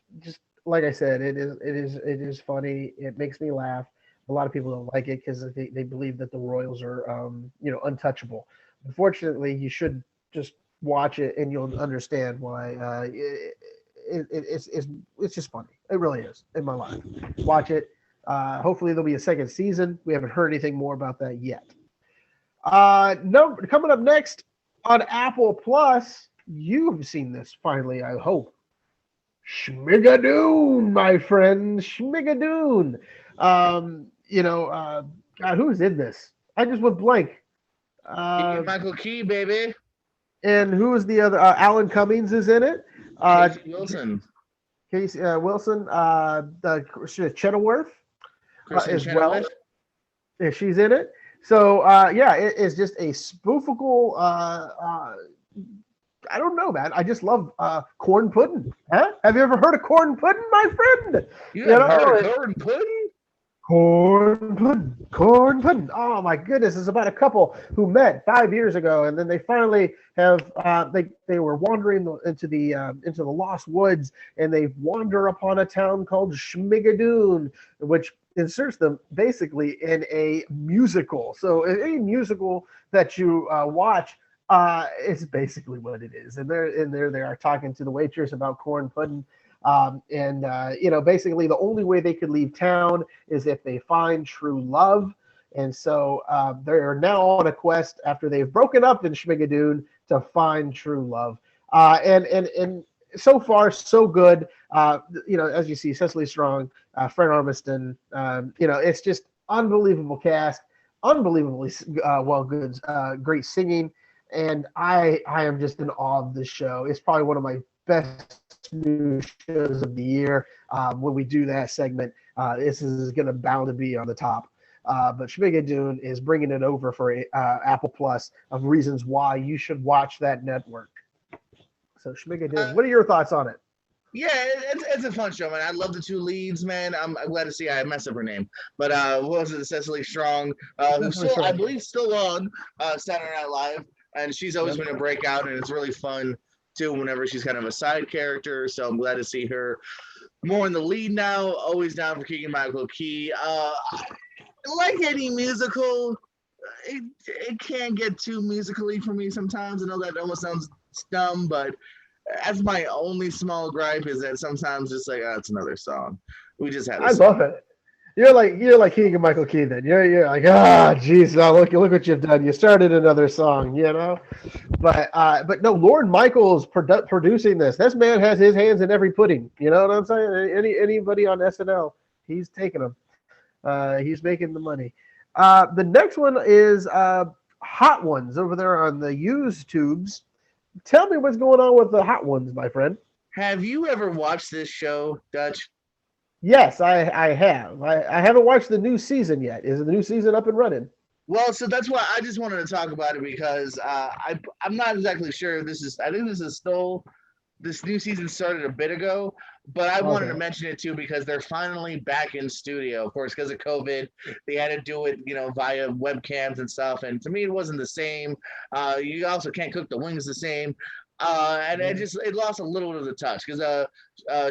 like I said, it is funny. It makes me laugh. A lot of people don't like it because they believe that the royals are untouchable. Unfortunately, you should just watch it and you'll understand why. It's just funny. It really is, in my life. Watch it. Hopefully there'll be a second season. We haven't heard anything more about that yet. No, coming up next on Apple Plus, you've seen this finally, I hope. Schmigadoon, my friend, Schmigadoon. God, who's in this? I just went blank. Michael Key, baby. And who is the other? Alan Cummings is in it. Casey Wilson. Casey Wilson. Chenoweth as Chenoweth. well. Yeah, she's in it. So it is just a spoofable. I don't know, man. I just love corn pudding. Huh? Have you ever heard of corn pudding, my friend? You ever heard of corn pudding? Corn pudding. Oh my goodness! It's about a couple who met 5 years ago, and then they finally have. They were wandering into the lost woods, and they wander upon a town called Schmigadoon, which inserts them basically in a musical. So any musical that you watch, it's basically what it is. And there they are talking to the waitress about corn pudding. Basically the only way they could leave town is if they find true love. And so they're now on a quest after they've broken up in Schmigadoon to find true love. And so far, so good. As you see, Cecily Strong, Fred Armisen, it's just unbelievable cast, unbelievably good, great singing. and I am just in awe of this show. It's probably one of my best new shows of the year. When we do that segment, this is going to bound to be on the top. But Schmigadoon is bringing it over for Apple Plus of reasons why you should watch that network. So Schmigadoon, what are your thoughts on it? Yeah, it's a fun show, man. I love the two leads, man. I'm glad to see I messed up her name, but what was it, Cecily Strong, who's still, I believe, still on Saturday Night Live, and she's always been a breakout, and it's really fun too whenever she's kind of a side character. So I'm glad to see her more in the lead now. Always down for Keegan-Michael Key. Like any musical, it can get too musically for me sometimes. I know that almost sounds dumb, but that's my only small gripe, is that sometimes it's like, oh, it's another song. We just had. I love it. You're like Keegan-Michael Key. Then you're like, geez, now look what you've done. You started another song, you know. But no, Lorne Michaels producing this. This man has his hands in every pudding. You know what I'm saying? Anybody on SNL, he's taking them. He's making the money. The next one is Hot Ones over there on the used tubes. Tell me what's going on with the Hot Ones, my friend. Have you ever watched this show, Dutch? Yes, I have. I haven't watched the new season yet. Is the new season up and running? Well, so that's why I just wanted to talk about it, because I'm not exactly sure. I think this new season started a bit ago, but I wanted to mention it too because they're finally back in studio. Of course, because of COVID, they had to do it, via webcams and stuff. And to me, it wasn't the same. You also can't cook the wings the same. And it lost a little bit of the touch, because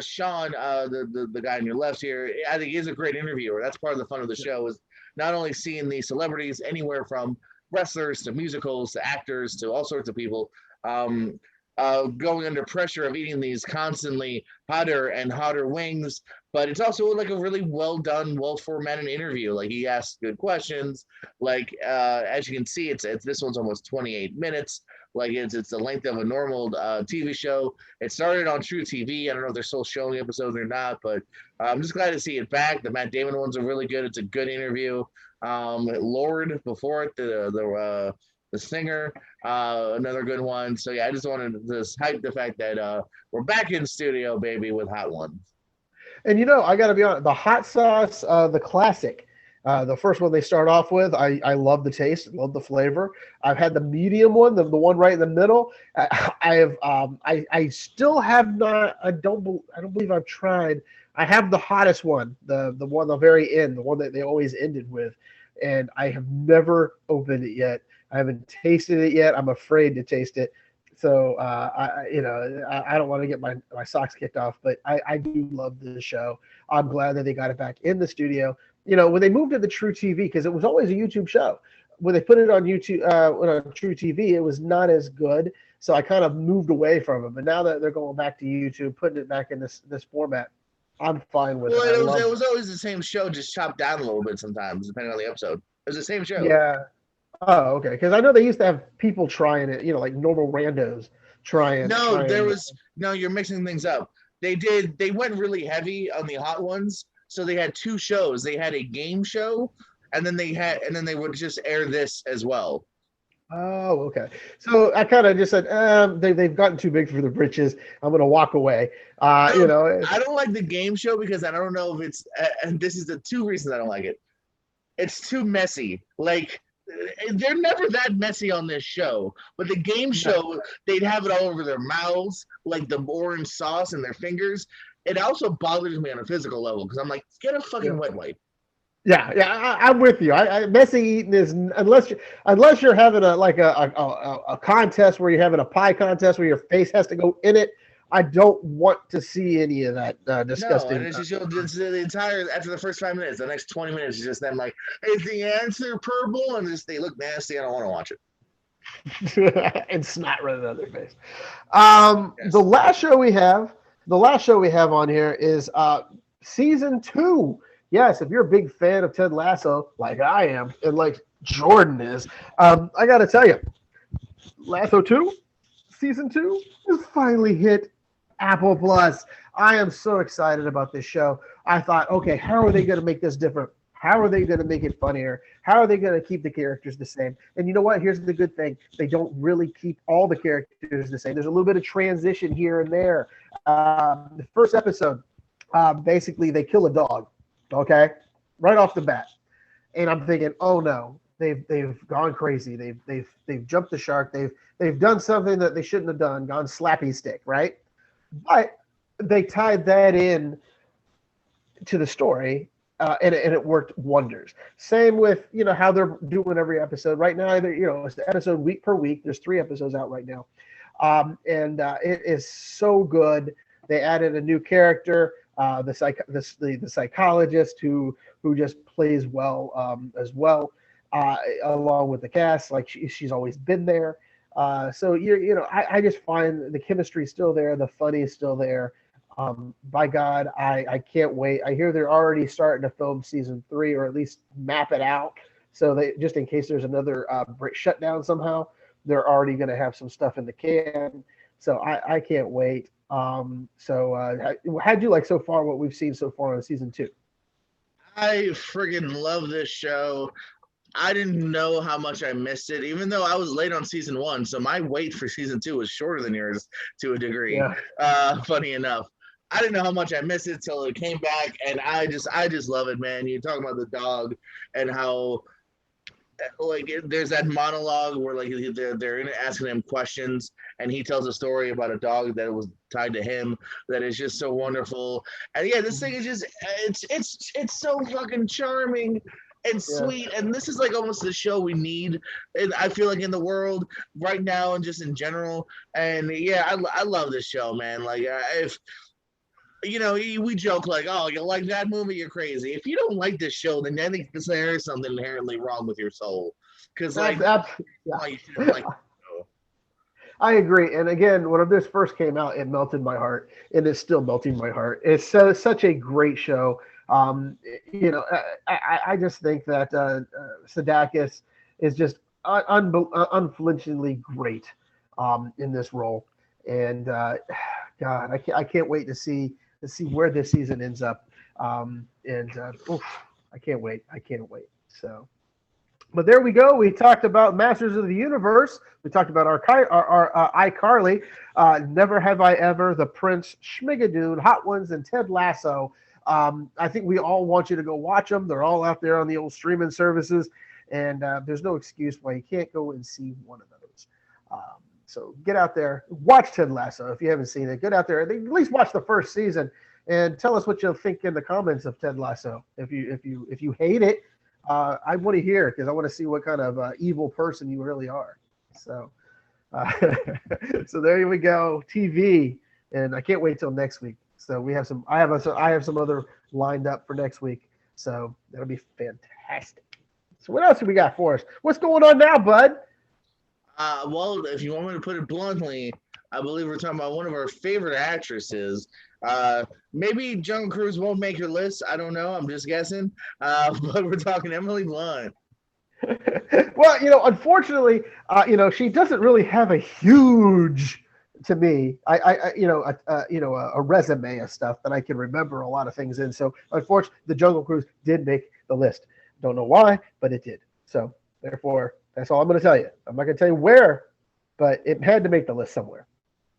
Sean, the guy on your left here, I think he's a great interviewer. That's part of the fun of the show, is not only seeing these celebrities, anywhere from wrestlers to musicals to actors to all sorts of people, going under pressure of eating these constantly hotter and hotter wings. But it's also like a really well done, well formatted interview. Like, he asks good questions. Like, as you can see, it's this one's almost 28 minutes. Like, it's the length of a normal TV show. It started on True TV. I don't know if they're still showing episodes or not, but I'm just glad to see it back. The Matt Damon ones are really good. It's a good interview. Lorde before it, the singer, another good one. So yeah, I just wanted to hype the fact that we're back in studio, baby, with Hot Ones. And I got to be honest, the hot sauce, the classic. The first one they start off with, I love the taste, love the flavor. I've had the medium one, the one right in the middle. I still have not. I don't believe I've tried. I have the hottest one, the one at the very end, the one that they always ended with, and I have never opened it yet. I haven't tasted it yet. I'm afraid to taste it. So I don't want to get my socks kicked off, but I do love this show. I'm glad that they got it back in the studio. When they moved to the True TV, because it was always a YouTube show, when they put it on YouTube, on True TV, it was not as good. So I kind of moved away from it. But now that they're going back to YouTube, putting it back in this format, I'm fine with it. Well, it was always the same show, just chopped down a little bit sometimes, depending on the episode. It was the same show. Yeah. Oh, okay. Because I know they used to have people trying it, like normal randos trying. No, you're mixing things up. They went really heavy on the Hot Ones. So they had two shows. They had a game show, and then they would just air this as well. Oh, okay. So I kind of just said, they've gotten too big for the britches. I'm going to walk away. I don't like the game show because I don't know if it's, and this is the two reasons I don't like it. It's too messy. Like, they're never that messy on this show, but the game show, they'd have it all over their mouths, like the orange sauce in their fingers. It also bothers me on a physical level because I'm like, get a fucking wet wipe. Yeah, I'm with you. Messy eating is, unless you're having a contest where you're having a pie contest where your face has to go in it. I don't want to see any of that disgusting. No, and it's just the entire, after the first 5 minutes, the next 20 minutes is just them like, is the answer purple? And they look nasty. I don't want to watch it. And snot running out of their face. Yes. The last show we have on here is season 2. Yes, if you're a big fan of Ted Lasso, like I am, and like Jordan is, I got to tell you, Lasso 2, season 2 has finally hit Apple Plus. I am so excited about this show. I thought, okay, how are they going to make this different? How are they going to make it funnier? How are they going to keep the characters the same? And you know what? Here's the good thing. They don't really keep all the characters the same. There's a little bit of transition here and there. The first episode, basically they kill a dog, okay? Right off the bat. And I'm thinking, oh no, they've gone crazy. They've jumped the shark. They've done something that they shouldn't have done, gone slappy stick, right? But they tied that in to the story, and it worked wonders. Same with how they're doing every episode right now. It's the episode week per week. There's 3 episodes out right now, and it is so good. They added a new character, the psychologist who just plays well as well, along with the cast. Like she's always been there. So I just find the chemistry is still there, the funny is still there. By God, I can't wait. I hear they're already starting to film season 3, or at least map it out. So they, just in case there's another shutdown somehow, they're already going to have some stuff in the can. So I can't wait. How'd you like so far what we've seen so far on season 2? I friggin' love this show. I didn't know how much I missed it, even though I was late on season 1. So my wait for season 2 was shorter than yours to a degree. Yeah. Funny enough, I didn't know how much I missed it till it came back, and I just love it, man. You talk about the dog and how there's that monologue where they're asking him questions, and he tells a story about a dog that was tied to him that is just so wonderful. And yeah, this thing is just it's so fucking charming and sweet, and this is almost the show we need, and I feel in the world right now and just in general. And yeah, I love this show, man. If we joke oh, you like that movie, you're crazy. If you don't like this show, then I think there is something inherently wrong with your soul. Because I agree. And again, when this first came out, it melted my heart, and it's still melting my heart. It's such a great show. I just think that Sudeikis is just unflinchingly great in this role. And God, I can't wait to see where this season ends up. I can't wait. So, but there we go. We talked about Masters of the Universe. We talked about our iCarly, Never Have I Ever, The Prince, Schmigadoon, Hot Ones, and Ted Lasso. I think we all want you to go watch them. They're all out there on the old streaming services, and there's no excuse why you can't go and see one of those. So get out there, watch Ted Lasso if you haven't seen it. Get out there, at least watch the first season, and tell us what you'll think in the comments of Ted Lasso. If you hate it, I want to hear, because I want to see what kind of evil person you really are. So, so there we go, TV, and I can't wait till next week. So we have some. I have some other lined up for next week. So that'll be fantastic. So what else have we got for us? What's going on now, bud? Well, if you want me to put it bluntly, I believe we're talking about one of our favorite actresses. Maybe Jungle Cruise won't make your list. I don't know. I'm just guessing. But we're talking Emily Blunt. Well, unfortunately, she doesn't really have a huge, to me, a resume of stuff that I can remember a lot of things in. So, unfortunately, the Jungle Cruise did make the list. Don't know why, but it did. So, therefore, that's all I'm going to tell you. I'm not going to tell you where, but it had to make the list somewhere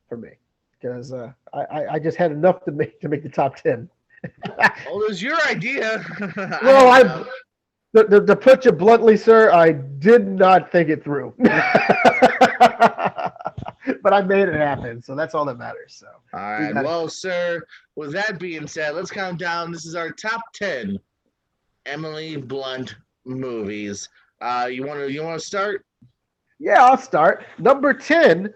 for me, because I just had enough to make the top 10. Well, it was your idea. Well, to put you bluntly, sir, I did not think it through. But I made it happen, so that's all that matters. So, all right. Well, sir, with that being said, let's count down. This is our top 10 Emily Blunt movies. You want to start? Yeah, I'll start. Number 10,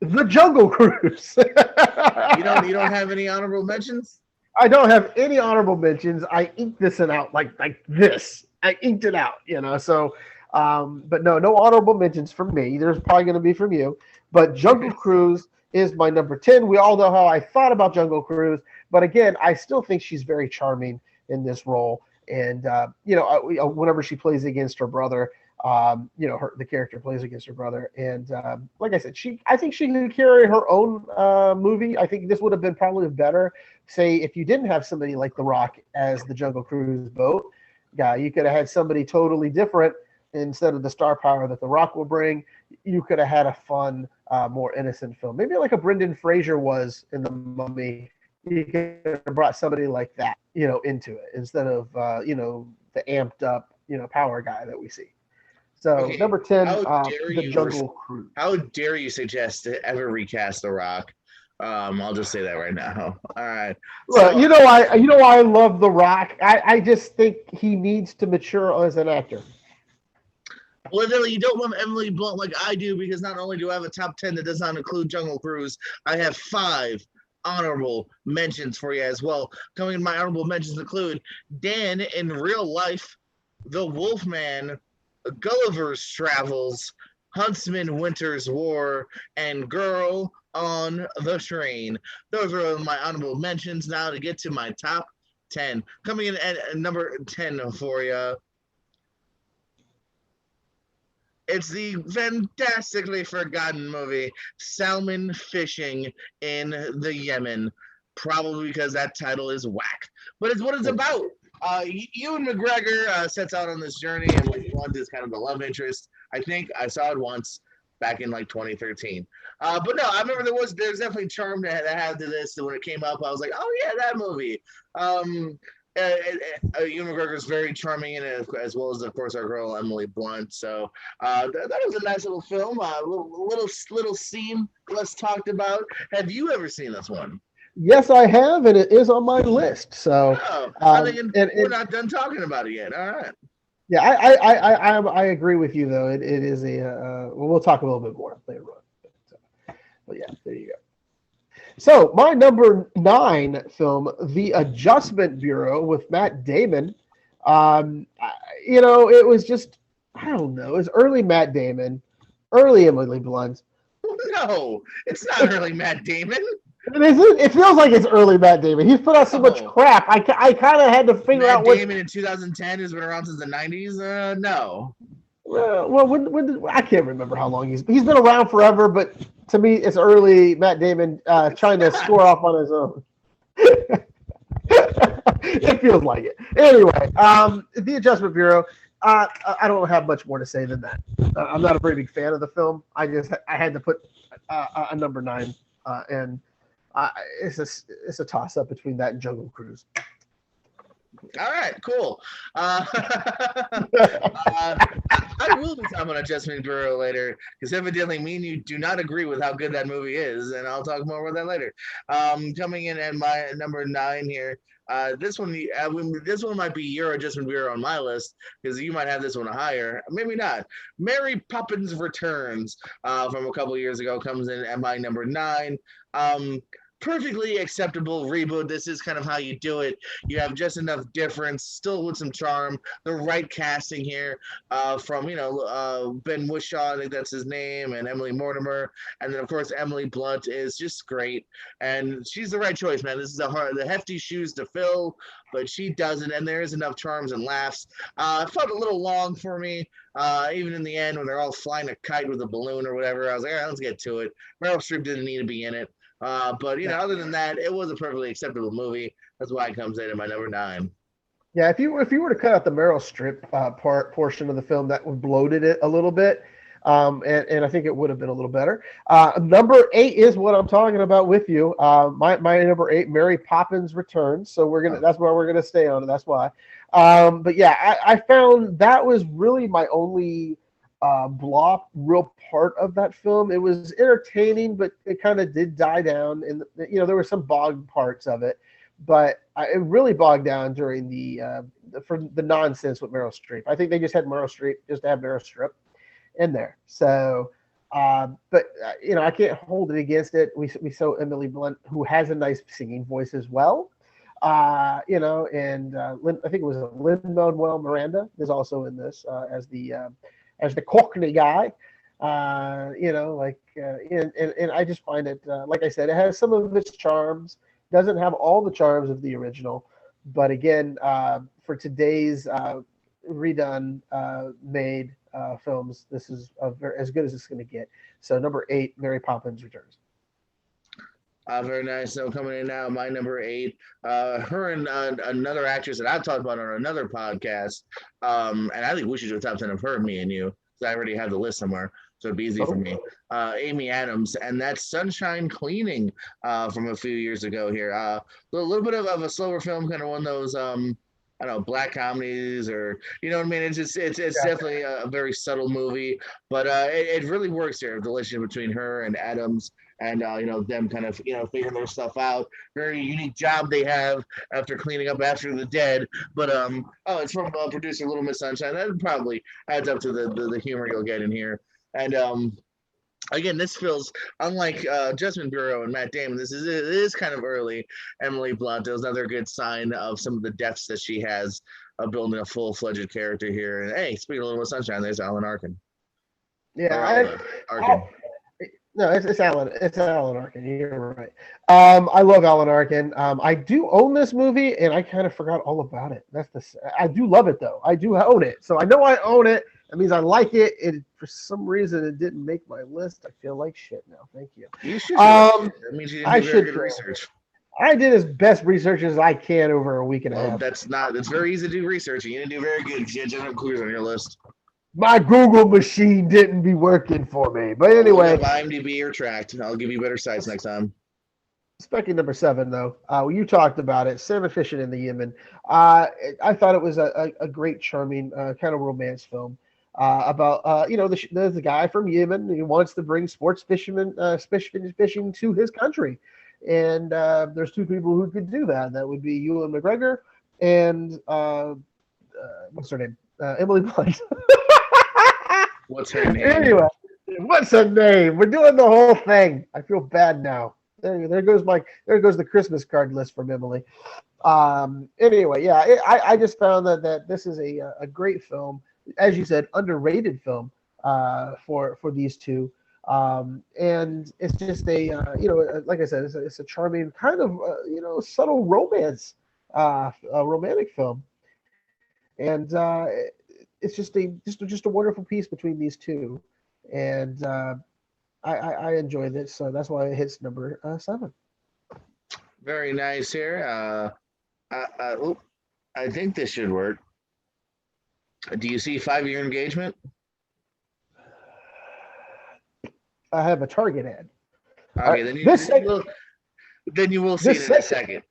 The Jungle Cruise. You don't have any honorable mentions? I don't have any honorable mentions. I inked this one out like this. I inked it out, So, but no honorable mentions from me. There's probably going to be from you. But Jungle Cruise is my number 10. We all know how I thought about Jungle Cruise, but again, I still think she's very charming in this role. And whenever she plays against her brother, the character plays against her brother. And like I said, I think she can carry her own movie. I think this would have been probably better, say, if you didn't have somebody like The Rock as the Jungle Cruise boat guy. You could have had somebody totally different instead of the star power that The Rock will bring. You could have had a fun, more innocent film. Maybe like a Brendan Fraser was in The Mummy. You could have brought somebody like that, into it instead of, the amped up, power guy that we see. So Okay, number 10, the Jungle Cruise. How dare you suggest to ever recast The Rock? I'll just say that right now. All right. Well, I love The Rock. I just think he needs to mature as an actor. Well, then you don't love Emily Blunt like I do, because not only do I have a top 10 that does not include Jungle Cruise, I have 5 honorable mentions for you as well. Coming in my honorable mentions include Dan in Real Life, The Wolfman, Gulliver's Travels, Huntsman Winter's War, and Girl on the Train. Those are my honorable mentions. Now to get to my top 10. Coming in at number 10 for you. It's the fantastically forgotten movie Salmon Fishing in the Yemen. Probably because that title is whack. But it's what it's about. Ewan McGregor sets out on this journey, and Blunt is kind of the love interest. I think I saw it once back in 2013. But no, I remember there's definitely charm that had to this. When it came up, I was like, oh yeah, that movie. Ewan McGregor is very charming in it, as well as, of course, our girl Emily Blunt. So that was a nice little film. Little scene less talked about. Have you ever seen this one? Yes, I have, and it is on my list. So we're not done talking about it yet. All right. Yeah, I agree with you though. It is we'll talk a little bit more later on. But yeah, there you go. So my number 9 film, The Adjustment Bureau with Matt Damon. It was just, I don't know, it was early Matt Damon, early Emily Blunt. No, it's not early Matt Damon. It feels like it's early Matt Damon. He's put out so much crap. I kind of had to figure out what. Matt Damon in 2010 has been around since the 90s. No. Well, when I can't remember how long he's been around forever. But to me, it's early Matt Damon trying to score off on his own. It feels like it. Anyway, The Adjustment Bureau. I don't have much more to say than that. I'm not a very big fan of the film. I had to put a number 9 and. It's a toss up between that and Jungle Cruise. All right, cool. I will be talking about Adjustment Bureau later, because evidently me and you do not agree with how good that movie is, and I'll talk more about that later. Coming in at my number 9 here. This one might be your Adjustment Bureau on my list, because you might have this one higher. Maybe not. Mary Poppins Returns from a couple years ago comes in at my number 9. Perfectly acceptable reboot. This is kind of how you do it. You have just enough difference, still with some charm. The right casting here from Ben Whishaw, I think that's his name, and Emily Mortimer, and then of course Emily Blunt is just great, and she's the right choice, man. This is the hefty shoes to fill, but she doesn't, and there is enough charms and laughs. It felt a little long for me. Even in the end, when they're all flying a kite with a balloon or whatever, I was like, all right, let's get to it. Meryl Streep didn't need to be in it. But other than that, it was a perfectly acceptable movie. That's why it comes in at my number 9. Yeah, if you were to cut out the Meryl Streep portion of the film, that would bloated it a little bit, and I think it would have been a little better. Number 8 is what I'm talking about with you. My number 8, Mary Poppins Returns. So that's where we're gonna stay on it. That's why. But yeah, I found that was really my only real part of that film. It was entertaining, but it kind of did die down, and there were some bogged parts of it, but it really bogged down during for the nonsense with Meryl Streep. I think they just had Meryl Streep just to have Meryl Streep in there. So, but I can't hold it against it. We saw Emily Blunt, who has a nice singing voice as well. And I think it was Lin-Manuel Miranda is also in this as the Cockney guy, and I just find it, like I said, it has some of its charms, doesn't have all the charms of the original, but again, for today's redone, made films, this is as good as it's going to get. So number 8, Mary Poppins Returns. Very nice. So coming in now, my number 8, her and another actress that I've talked about on another podcast, and I think we should do a top 10 of her, me and you, because I already have the list somewhere, so it'd be easy for me. Amy Adams, and that's Sunshine Cleaning from a few years ago here. A little bit of a slower film, kind of one of those, I don't know, black comedies, or you know what I mean. It's definitely a very subtle movie, but it really works here. The relationship between her and Adams, and them kind of figuring their stuff out. Very unique job they have after cleaning up after the dead. But it's from producer Little Miss Sunshine. That probably adds up to the humor you'll get in here. And again, this feels unlike Jasmine Bureau and Matt Damon. It is kind of early. Emily Blunt is another good sign of some of the depths that she has of building a full-fledged character here. And hey, speaking of Little Miss Sunshine, there's Alan Arkin. Yeah, Arkin. No, it's Alan. It's Alan Arkin. You're right. I love Alan Arkin. I do own this movie, and I kind of forgot all about it. I do love it though. I do own it, so I know I own it. That means I like it. For some reason, it didn't make my list. I feel like shit now. Thank you. You should. That means you didn't do very good research. I did as best research as I can over a week and a half. That's very easy to do research. You didn't do very good. You had Jennifer Cruise on your list. My Google machine didn't be working for me. But anyway. IMDb or tracked. I'll give you better sites next time. Speaking number 7, though, you talked about it. Salmon Fishing in the Yemen. I thought it was a great, charming kind of romance film about, the guy from Yemen. He wants to bring sports fishing to his country. And there's 2 people who could do that. That would be Ewan McGregor and what's her name? Emily Blunt. What's her name? Anyway, what's her name? We're doing the whole thing. I feel bad now. There goes the Christmas card list from Emily. Anyway, yeah, I just found that this is a great film, as you said, underrated film for these 2. And it's just like I said, it's a charming kind of subtle romance, a romantic film, and it's just a wonderful piece between these 2, and I enjoyed it, so that's why it hits number 7. Very nice here. I think this should work. Do you see 5-year engagement? I have a Target ad. Okay, then you will see it in a second.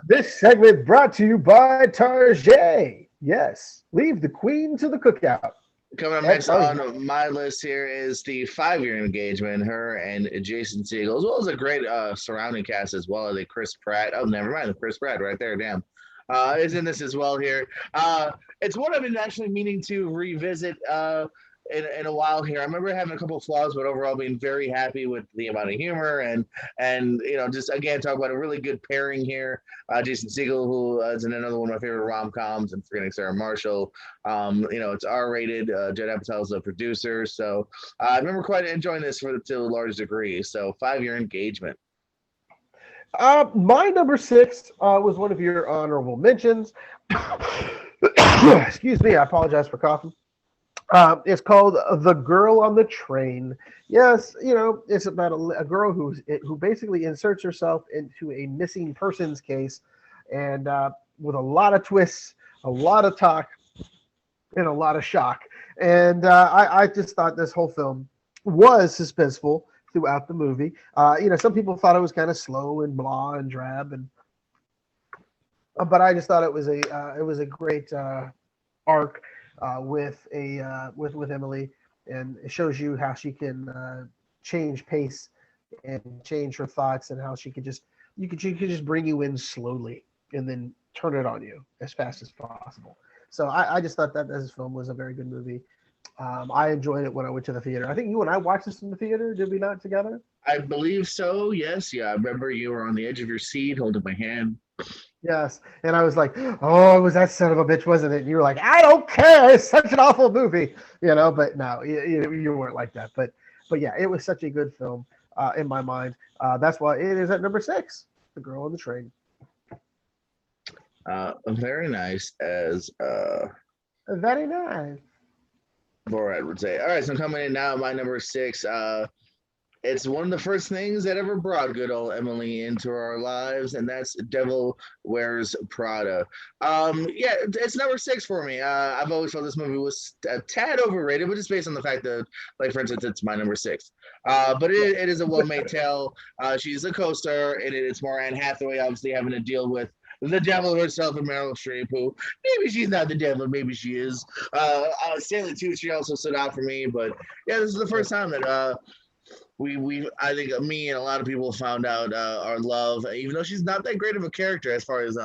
this segment brought to you by Target. Yes, leave the queen to the cookout. Coming up next on my list here is the 5-year engagement, her and Jason Segel, as well as a great surrounding cast as well as Chris Pratt. Oh, never mind, Chris Pratt right there, damn. Is in this as well here. It's one I've been actually meaning to revisit in a while here. I remember having a couple of flaws, but overall being very happy with the amount of humor and just again talk about a really good pairing here. Jason Segel, who is in another one of my favorite rom-coms, and forgetting Sarah Marshall. It's R-rated. Judd Apatow is the producer, so I remember quite enjoying this to a large degree. So 5-year engagement. My number 6 was one of your honorable mentions. Excuse me, I apologize for coughing. It's called The Girl on the Train. Yes, it's about a girl who basically inserts herself into a missing persons case, and with a lot of twists, a lot of talk, and a lot of shock. And I just thought this whole film was suspenseful throughout the movie. Some people thought it was kind of slow and blah and drab, but I just thought it was a great arc. With Emily, and it shows you how she can change pace and change her thoughts, and how she could just bring you in slowly and then turn it on you as fast as possible. So I just thought that this film was a very good movie. I enjoyed it when I went to the theater. I think you and I watched this in the theater. Did we not together? I believe so. Yes. Yeah. I remember you were on the edge of your seat holding my hand. Yes, and I was like, "Oh, it was that son of a bitch, wasn't it?" And you were like, "I don't care. It's such an awful movie," But no, you weren't like that. But yeah, it was such a good film in my mind. That's why it is at number 6, The Girl on the Train. Very nice. Very nice. Borat would say. All right, so coming in now, my number 6. It's one of the first things that ever brought good old Emily into our lives, and that's Devil Wears Prada. Yeah, it's number 6 for me. I've always felt this movie was a tad overrated, but just based on the fact that, like, for instance, it's my number 6. But it is a well-made tale. She's a co-star, and it's more Anne Hathaway, obviously having to deal with the devil herself and Meryl Streep, who maybe she's not the devil, maybe she is. Stanley Tucci also stood out for me, but yeah, this is the first time that we I think me and a lot of people found out our love, even though she's not that great of a character as far as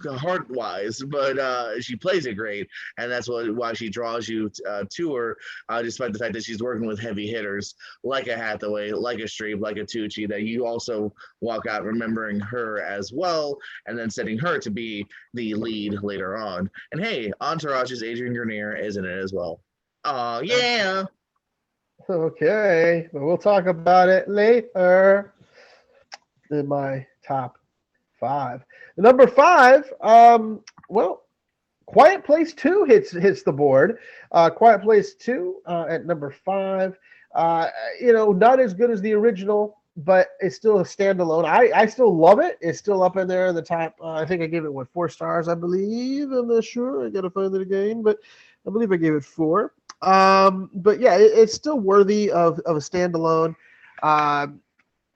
heart wise, but she plays it great, and that's why she draws you to her, despite the fact that she's working with heavy hitters like a Hathaway, like a Streep, like a Tucci, that you also walk out remembering her as well, and then setting her to be the lead later on. And hey, Entourage's Adrian Grenier is in it as well. Oh yeah. Okay, but we'll talk about it later in my top 5. Number 5, well, Quiet Place 2 hits the board. Quiet Place 2 at number 5. Not as good as the original, but it's still a standalone. I still love it. It's still up in there in the top. I think I gave it 4 stars, I believe. I'm not sure. I gotta find it again, but I believe I gave it 4. But yeah, it's still worthy of a standalone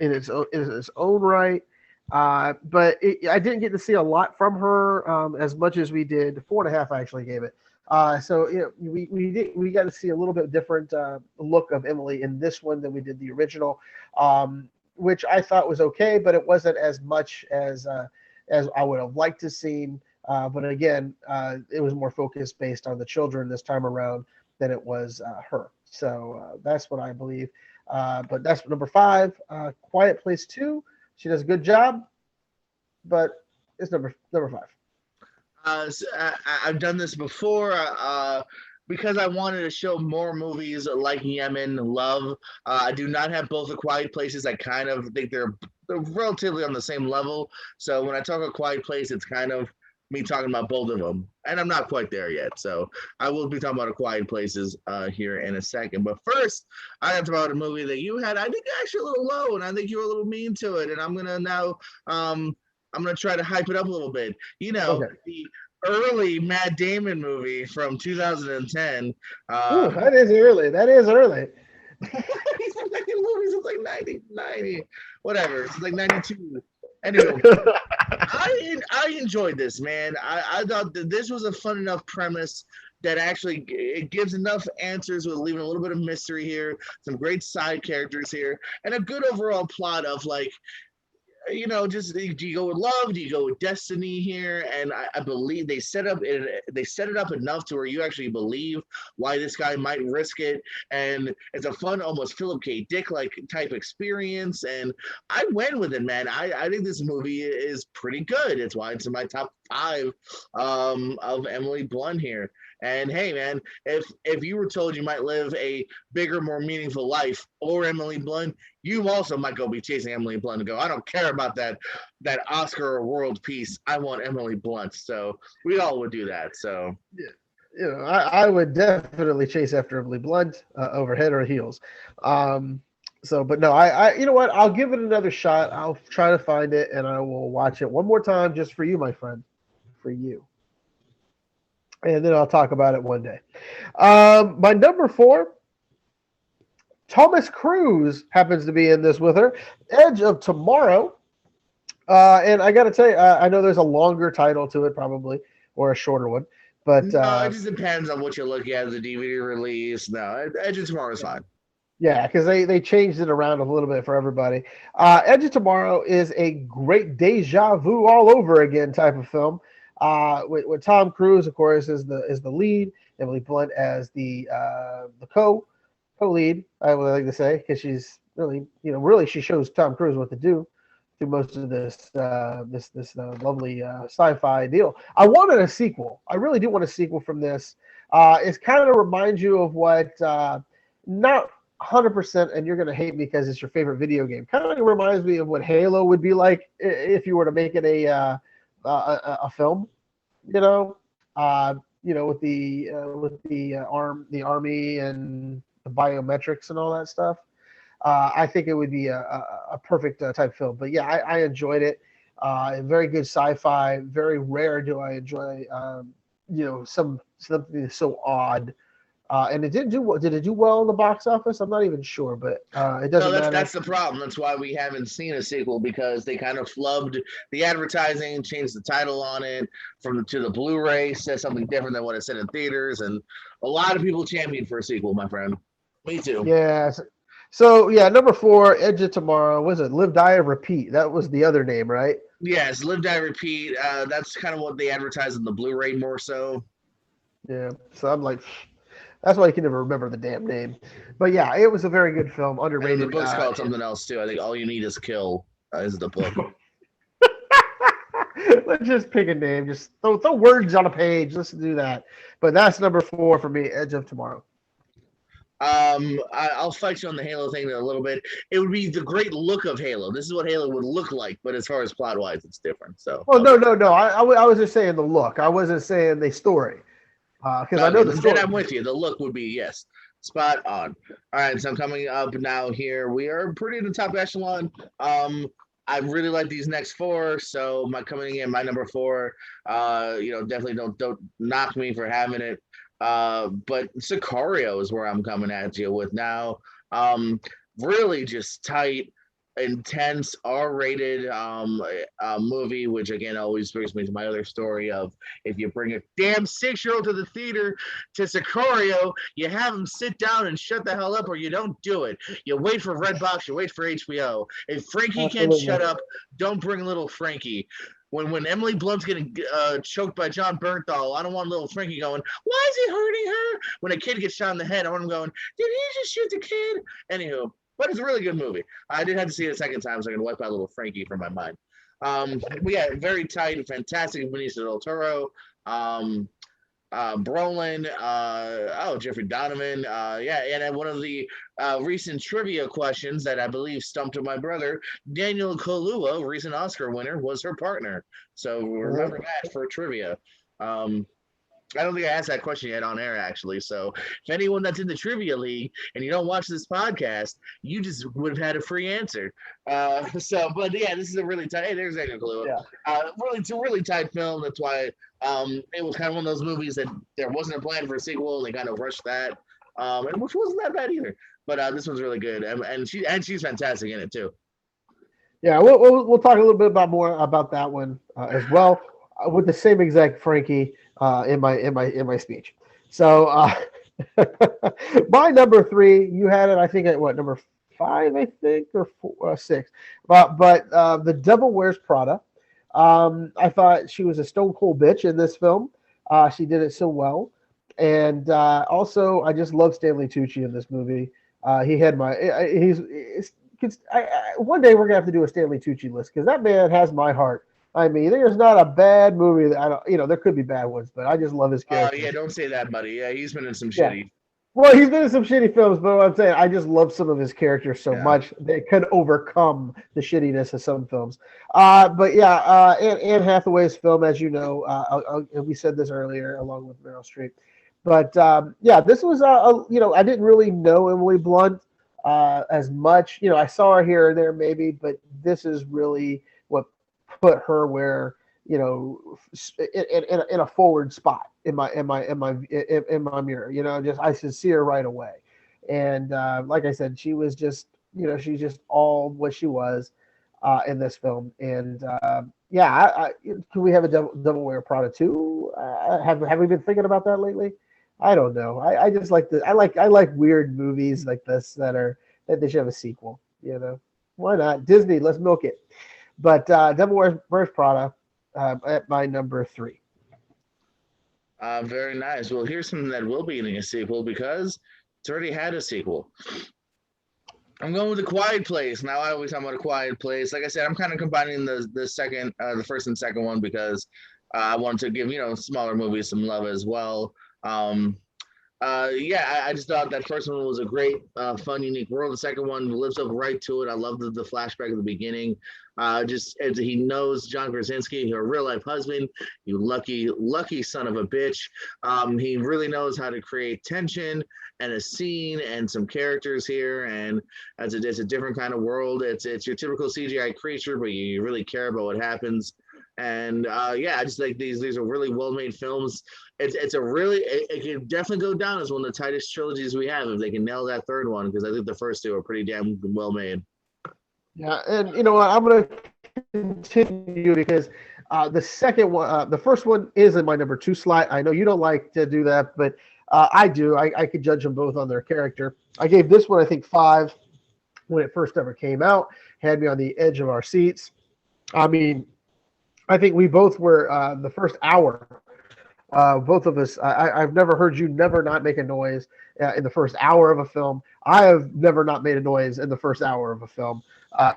in its own right. But I didn't get to see a lot from her as much as we did. 4.5 I actually gave it. So we got to see a little bit different look of Emily in this one than we did the original, which I thought was okay, but it wasn't as much as I would have liked to seen. But again, it was more focused based on the children this time around than it was her. So that's what I believe. But that's number 5. Quiet Place 2. She does a good job, but it's number 5. I've done this before because I wanted to show more movies like Yemen Love. I do not have both the Quiet Places. I kind of think they're relatively on the same level. So when I talk A Quiet Place, it's kind of me talking about both of them, and I'm not quite there yet. So I will be talking about A Quiet Places here in a second. But first, I have to talk about a movie that you had, I think, actually a little low, and I think you were a little mean to it. And I'm gonna now, I'm gonna try to hype it up a little bit. The early Matt Damon movie from 2010. Ooh, that is early. He's been making movies since like 90, whatever. It's like 92. Anyway, I enjoyed this, man. I thought that this was a fun enough premise that actually it gives enough answers with leaving a little bit of mystery here, some great side characters here, and a good overall plot of like, just do you go with love? Do you go with destiny here? And I believe they set it up enough to where you actually believe why this guy might risk it. And it's a fun, almost Philip K. Dick like type experience. And I went with it, man. I think this movie is pretty good. It's why it's in my top 5 of Emily Blunt here. And hey, man, if you were told you might live a bigger, more meaningful life or Emily Blunt, you also might go be chasing Emily Blunt and go, I don't care about that Oscar or world peace. I want Emily Blunt. So we all would do that. So yeah, I would definitely chase after Emily Blunt over head or heels. But no, I you know what? I'll give it another shot. I'll try to find it and I will watch it one more time just for you, my friend, for you. And then I'll talk about it one day. My number 4, Thomas Cruise happens to be in this with her. Edge of Tomorrow. And I got to tell you, I know there's a longer title to it probably, or a shorter one. But no, it just depends on what you look at, the DVD release. No, Edge of Tomorrow is fine. Yeah, because they changed it around a little bit for everybody. Edge of Tomorrow is a great deja vu all over again type of film. With Tom Cruise, of course, is the lead. Emily Blunt as the co-lead. I would like to say because she's really she shows Tom Cruise what to do through most of this lovely sci-fi deal. I wanted a sequel. I really do want a sequel from this. It kind of reminds you of what not 100%, and you're going to hate me because it's your favorite video game. Kind of reminds me of what Halo would be like if you were to make it a film, with the army and the biometrics and all that stuff. I think it would be a perfect type film. But yeah, I enjoyed it. Very good sci-fi. Very rare do I enjoy something so odd. And it didn't do well. Did it do well in the box office? I'm not even sure, but it No, doesn't matter. that's the problem. That's why we haven't seen a sequel, because they kind of flubbed the advertising, changed the title on it to the Blu-ray, says something different than what it said in theaters, and a lot of people championed for a sequel, my friend. Me too. Yeah. So yeah, number 4, Edge of Tomorrow. Was it Live, Die, Repeat? That was the other name, right? Yes, Live, Die, Repeat. That's kind of what they advertise in the Blu-ray more so. Yeah. So I'm like, that's why you can never remember the damn name. But yeah, it was a very good film, underrated. And the book's called something else too. I think All You Need Is Kill is the book. Let's just pick a name. Just throw words on a page. Let's do that. But that's number 4 for me, Edge of Tomorrow. I'll fight you on the Halo thing a little bit. It would be the great look of Halo. This is what Halo would look like, but as far as plot wise, it's different. So. Oh no. I was just saying the look. I wasn't saying the story. Because I know the story. Then I'm with you. The look would be yes, spot on. All right, so I'm coming up now. Here we are, pretty in the top echelon. I really like these next 4, so my number 4. Definitely don't knock me for having it. But Sicario is where I'm coming at you with now. Really just tight, intense, R-rated movie, which again always brings me to my other story of if you bring a damn 6-year-old to the theater to Sicario, you have him sit down and shut the hell up, or you don't do it. You wait for Redbox, you wait for HBO. If Frankie can't shut up, don't bring little Frankie. When Emily Blunt's getting choked by John Bernthal, I don't want little Frankie going, why is he hurting her? When a kid gets shot in the head, I want him going, did he just shoot the kid? Anywho, but it's a really good movie. I did have to see it a second time, so I can wipe out little Frankie from my mind. Very tight, fantastic Benicio del Toro. Brolin, Jeffrey Donovan, and one of the recent trivia questions that I believe stumped my brother, Daniel Kaluuya, recent Oscar winner, was her partner. So remember that for trivia. I don't think I asked that question yet on air, actually. So if anyone that's in the Trivia League and you don't watch this podcast, you just would have had a free answer. But yeah, this is a really tight. Hey, there's Daniel Kaluuya. Yeah. It's a really tight film. That's why it was kind of one of those movies that there wasn't a plan for a sequel, and they kind of rushed that, and which wasn't that bad either. But this one's really good, and she's fantastic in it too. Yeah, we'll talk a little bit more about that one as well, with the same exact Frankie in my speech. So my number 3, you had it, I think, at what, number 5, I think, or 6. But The Devil Wears Prada. I thought she was a stone cold bitch in this film. She did it so well. And also, I just love Stanley Tucci in this movie. He had one day we're gonna have to do a Stanley Tucci list, because that man has my heart. I mean, there's not a bad movie that I don't. There could be bad ones, but I just love his character. Oh yeah, don't say that, buddy. Yeah, he's been in some shitty. Well, he's been in some shitty films, but what I'm saying, I just love some of his characters so much they could overcome the shittiness of some films. But yeah, Anne Hathaway's film, as you know, we said this earlier, along with Meryl Streep. But this was I didn't really know Emily Blunt as much. I saw her here or there maybe, but this is really what put her where in a forward spot in my mirror. I should see her right away. And like I said, she was just she's just all what she was in this film. And can we have a Devil Wears Prada 2? Have we been thinking about that lately? I don't know. I just like I like weird movies like this that they should have a sequel. Why not? Disney, let's milk it. But Devil Wears Prada at my number 3. Very nice. Well, here's something that will be getting a sequel because it's already had a sequel. I'm going with A Quiet Place. Now, I always talk about A Quiet Place. Like I said, I'm kind of combining the first and second one because I wanted to give smaller movies some love as well. I just thought that first one was a great, fun, unique world. The second one lives up right to it. I love the flashback at the beginning. Just as he knows John Krasinski, a real life husband, you lucky son of a bitch. He really knows how to create tension and a scene and some characters here, and it's a different kind of world. It's your typical CGI creature, but you really care about what happens. And yeah, I just like these are really well made films. It's a really it can definitely go down as one of the tightest trilogies we have if they can nail that third one, because I think the first two are pretty damn well made. Yeah, and you know what? I'm going to continue because the second one, the first one is in my number two slot. I know you don't like to do that, but I do. I could judge them both on their character. I gave this one, I think, 5 when it first ever came out. Had me on the edge of our seats. I mean, I think we both were the first hour. Both of us. I've never heard you never not make a noise in the first hour of a film. I have never not made a noise in the first hour of a film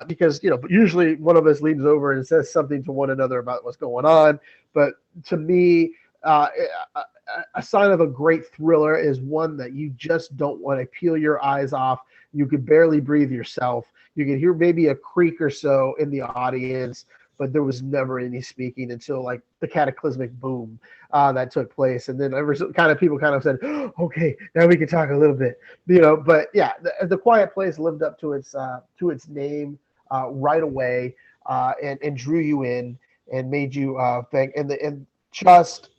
because usually one of us leans over and says something to one another about what's going on. But to me, a sign of a great thriller is one that you just don't want to peel your eyes off. You could barely breathe yourself. You could hear maybe a creak or so in the audience, but there was never any speaking until like the cataclysmic boom that took place, and then people kind of said, oh, "Okay, now we can talk a little bit," But yeah, the Quiet Place lived up to its name right away, and drew you in and made you think. And just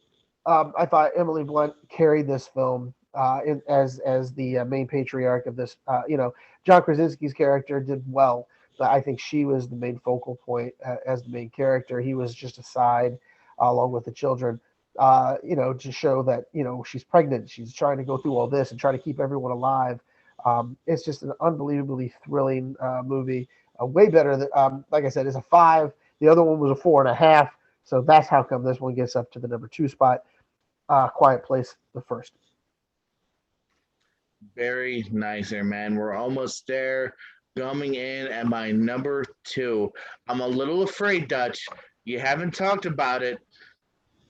I thought Emily Blunt carried this film as the main patriarch of this. John Krasinski's character did well, but I think she was the main focal point as the main character. He was just a side along with the children, to show that, she's pregnant. She's trying to go through all this and try to keep everyone alive. It's just an unbelievably thrilling movie. Way better than, like I said, it's a 5. The other one was a 4.5. So that's how come this one gets up to the number 2 spot. Quiet Place, the first. Very nice there, man. We're almost there. Coming in at my number 2. I'm a little afraid, Dutch. You haven't talked about it.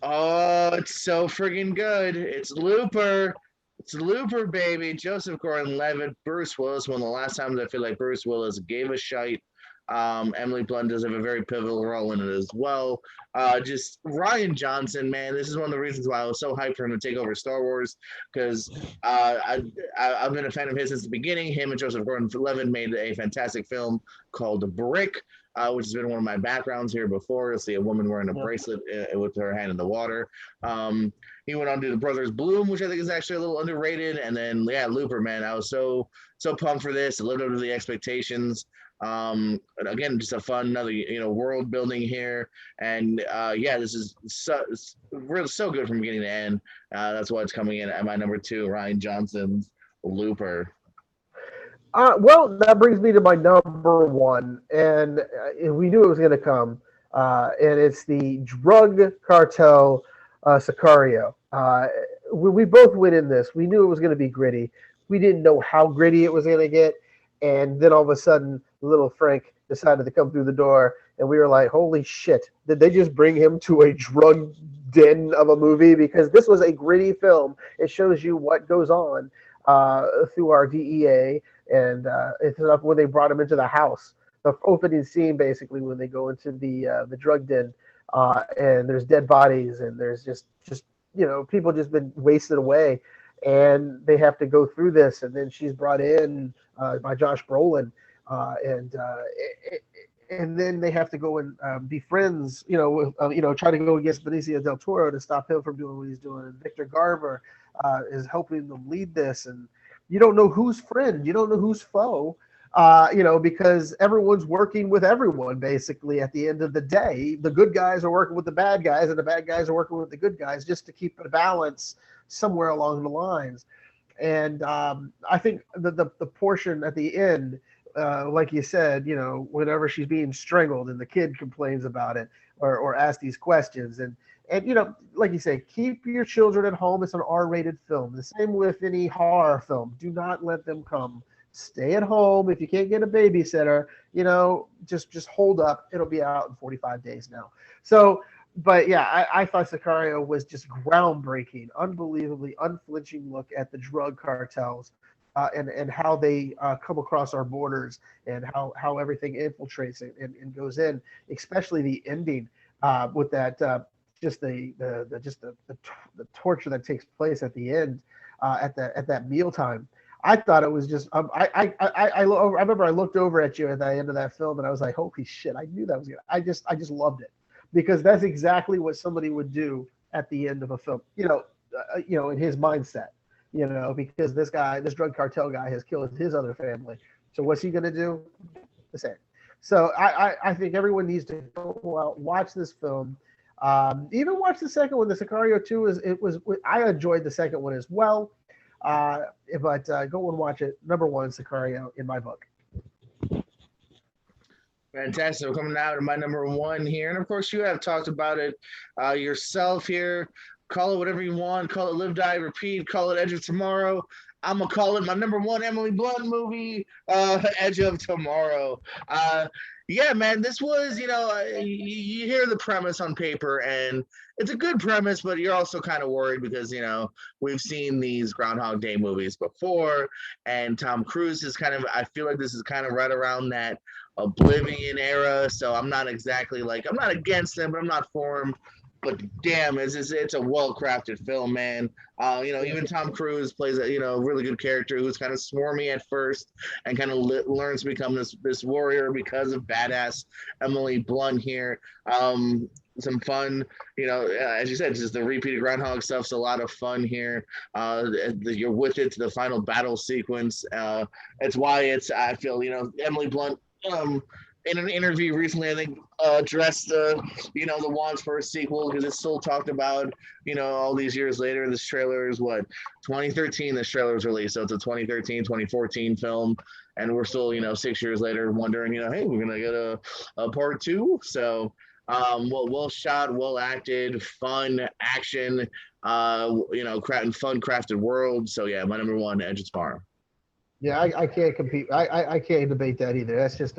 Oh, it's so friggin' good. It's Looper. It's Looper, baby. Joseph Gordon-Levitt, Bruce Willis. One of the last times I feel like Bruce Willis gave a shite. Emily Blunt does have a very pivotal role in it as well. Just Rian Johnson, man. This is one of the reasons why I was so hyped for him to take over Star Wars, because I've been a fan of his since the beginning. Him and Joseph Gordon-Levitt made a fantastic film called Brick, which has been one of my backgrounds here before. You'll see a woman wearing a bracelet with her hand in the water. He went on to The Brothers Bloom, which I think is actually a little underrated. And then, yeah, Looper, man. I was so pumped for this. It lived up to the expectations. And again, just a fun another world building here, and yeah, this is so good from beginning to end. That's why it's coming in at my number 2, Rian Johnson's Looper. Well, that brings me to my number 1, and we knew it was going to come, and it's the drug cartel, Sicario. We both went in this. We knew it was going to be gritty. We didn't know how gritty it was going to get. And then all of a sudden, little Frank decided to come through the door, and we were like, holy shit, did they just bring him to a drug den of a movie? Because this was a gritty film. It shows you what goes on through our DEA, and it's enough when they brought him into the house. The opening scene, basically, when they go into the drug den, and there's dead bodies, and there's just people just been wasted away, and they have to go through this, and then she's brought in by Josh Brolin, and then they have to go and be friends, try to go against Benicio del Toro to stop him from doing what he's doing. And Victor Garber is helping them lead this, and you don't know who's friend, you don't know who's foe, because everyone's working with everyone basically. At the end of the day, the good guys are working with the bad guys, and the bad guys are working with the good guys, just to keep a balance somewhere along the lines. And I think the portion at the end, like you said, whenever she's being strangled and the kid complains about it or asks these questions, and like you say, keep your children at home. It's an R-rated film. The same with any horror film. Do not let them come. Stay at home. If you can't get a babysitter, just hold up. It'll be out in 45 days now. So, but yeah, I thought Sicario was just groundbreaking, unbelievably unflinching look at the drug cartels, and how they come across our borders and how everything infiltrates and goes in, especially the ending with that just the torture that takes place at the end at that mealtime. I thought it was just I remember I looked over at you at the end of that film and I was like, holy shit, I knew that was good. I just loved it because that's exactly what somebody would do at the end of a film. In his mindset, because this drug cartel guy has killed his other family. So what's he going to do? The same. So I think everyone needs to go out, watch this film. Even watch the second one. The Sicario 2 I enjoyed the second one as well. But go and watch it. Number one, Sicario in my book. Fantastic. We're coming out to my number one here. And of course, you have talked about it yourself here. Call it whatever you want. Call it Live, Die, Repeat. Call it Edge of Tomorrow. I'm going to call it my number one Emily Blunt movie, Edge of Tomorrow. Yeah, man, this was, you hear the premise on paper, and it's a good premise, but you're also kind of worried because, we've seen these Groundhog Day movies before, and Tom Cruise is I feel like this is kind of right around that Oblivion era, so I'm not exactly I'm not against him, but I'm not for him. But damn, it's a well-crafted film, man. Even Tom Cruise plays a really good character who's kind of swarmy at first and kind of learns to become this warrior because of badass Emily Blunt here. Some fun, as you said, just the repeated Groundhog stuff's a lot of fun here. You're with it to the final battle sequence. It's why I feel Emily Blunt. In an interview recently, I think addressed the wants for a sequel because it's still talked about, all these years later. This trailer is 2013 this trailer was released, so it's a 2013, 2014 film, and we're still, 6 years later wondering, hey, we're gonna get a part 2. So well shot, well acted, fun action, fun crafted world. So yeah, my number one, Edge of Tomorrow. Yeah, I can't compete. I can't debate that either. That's just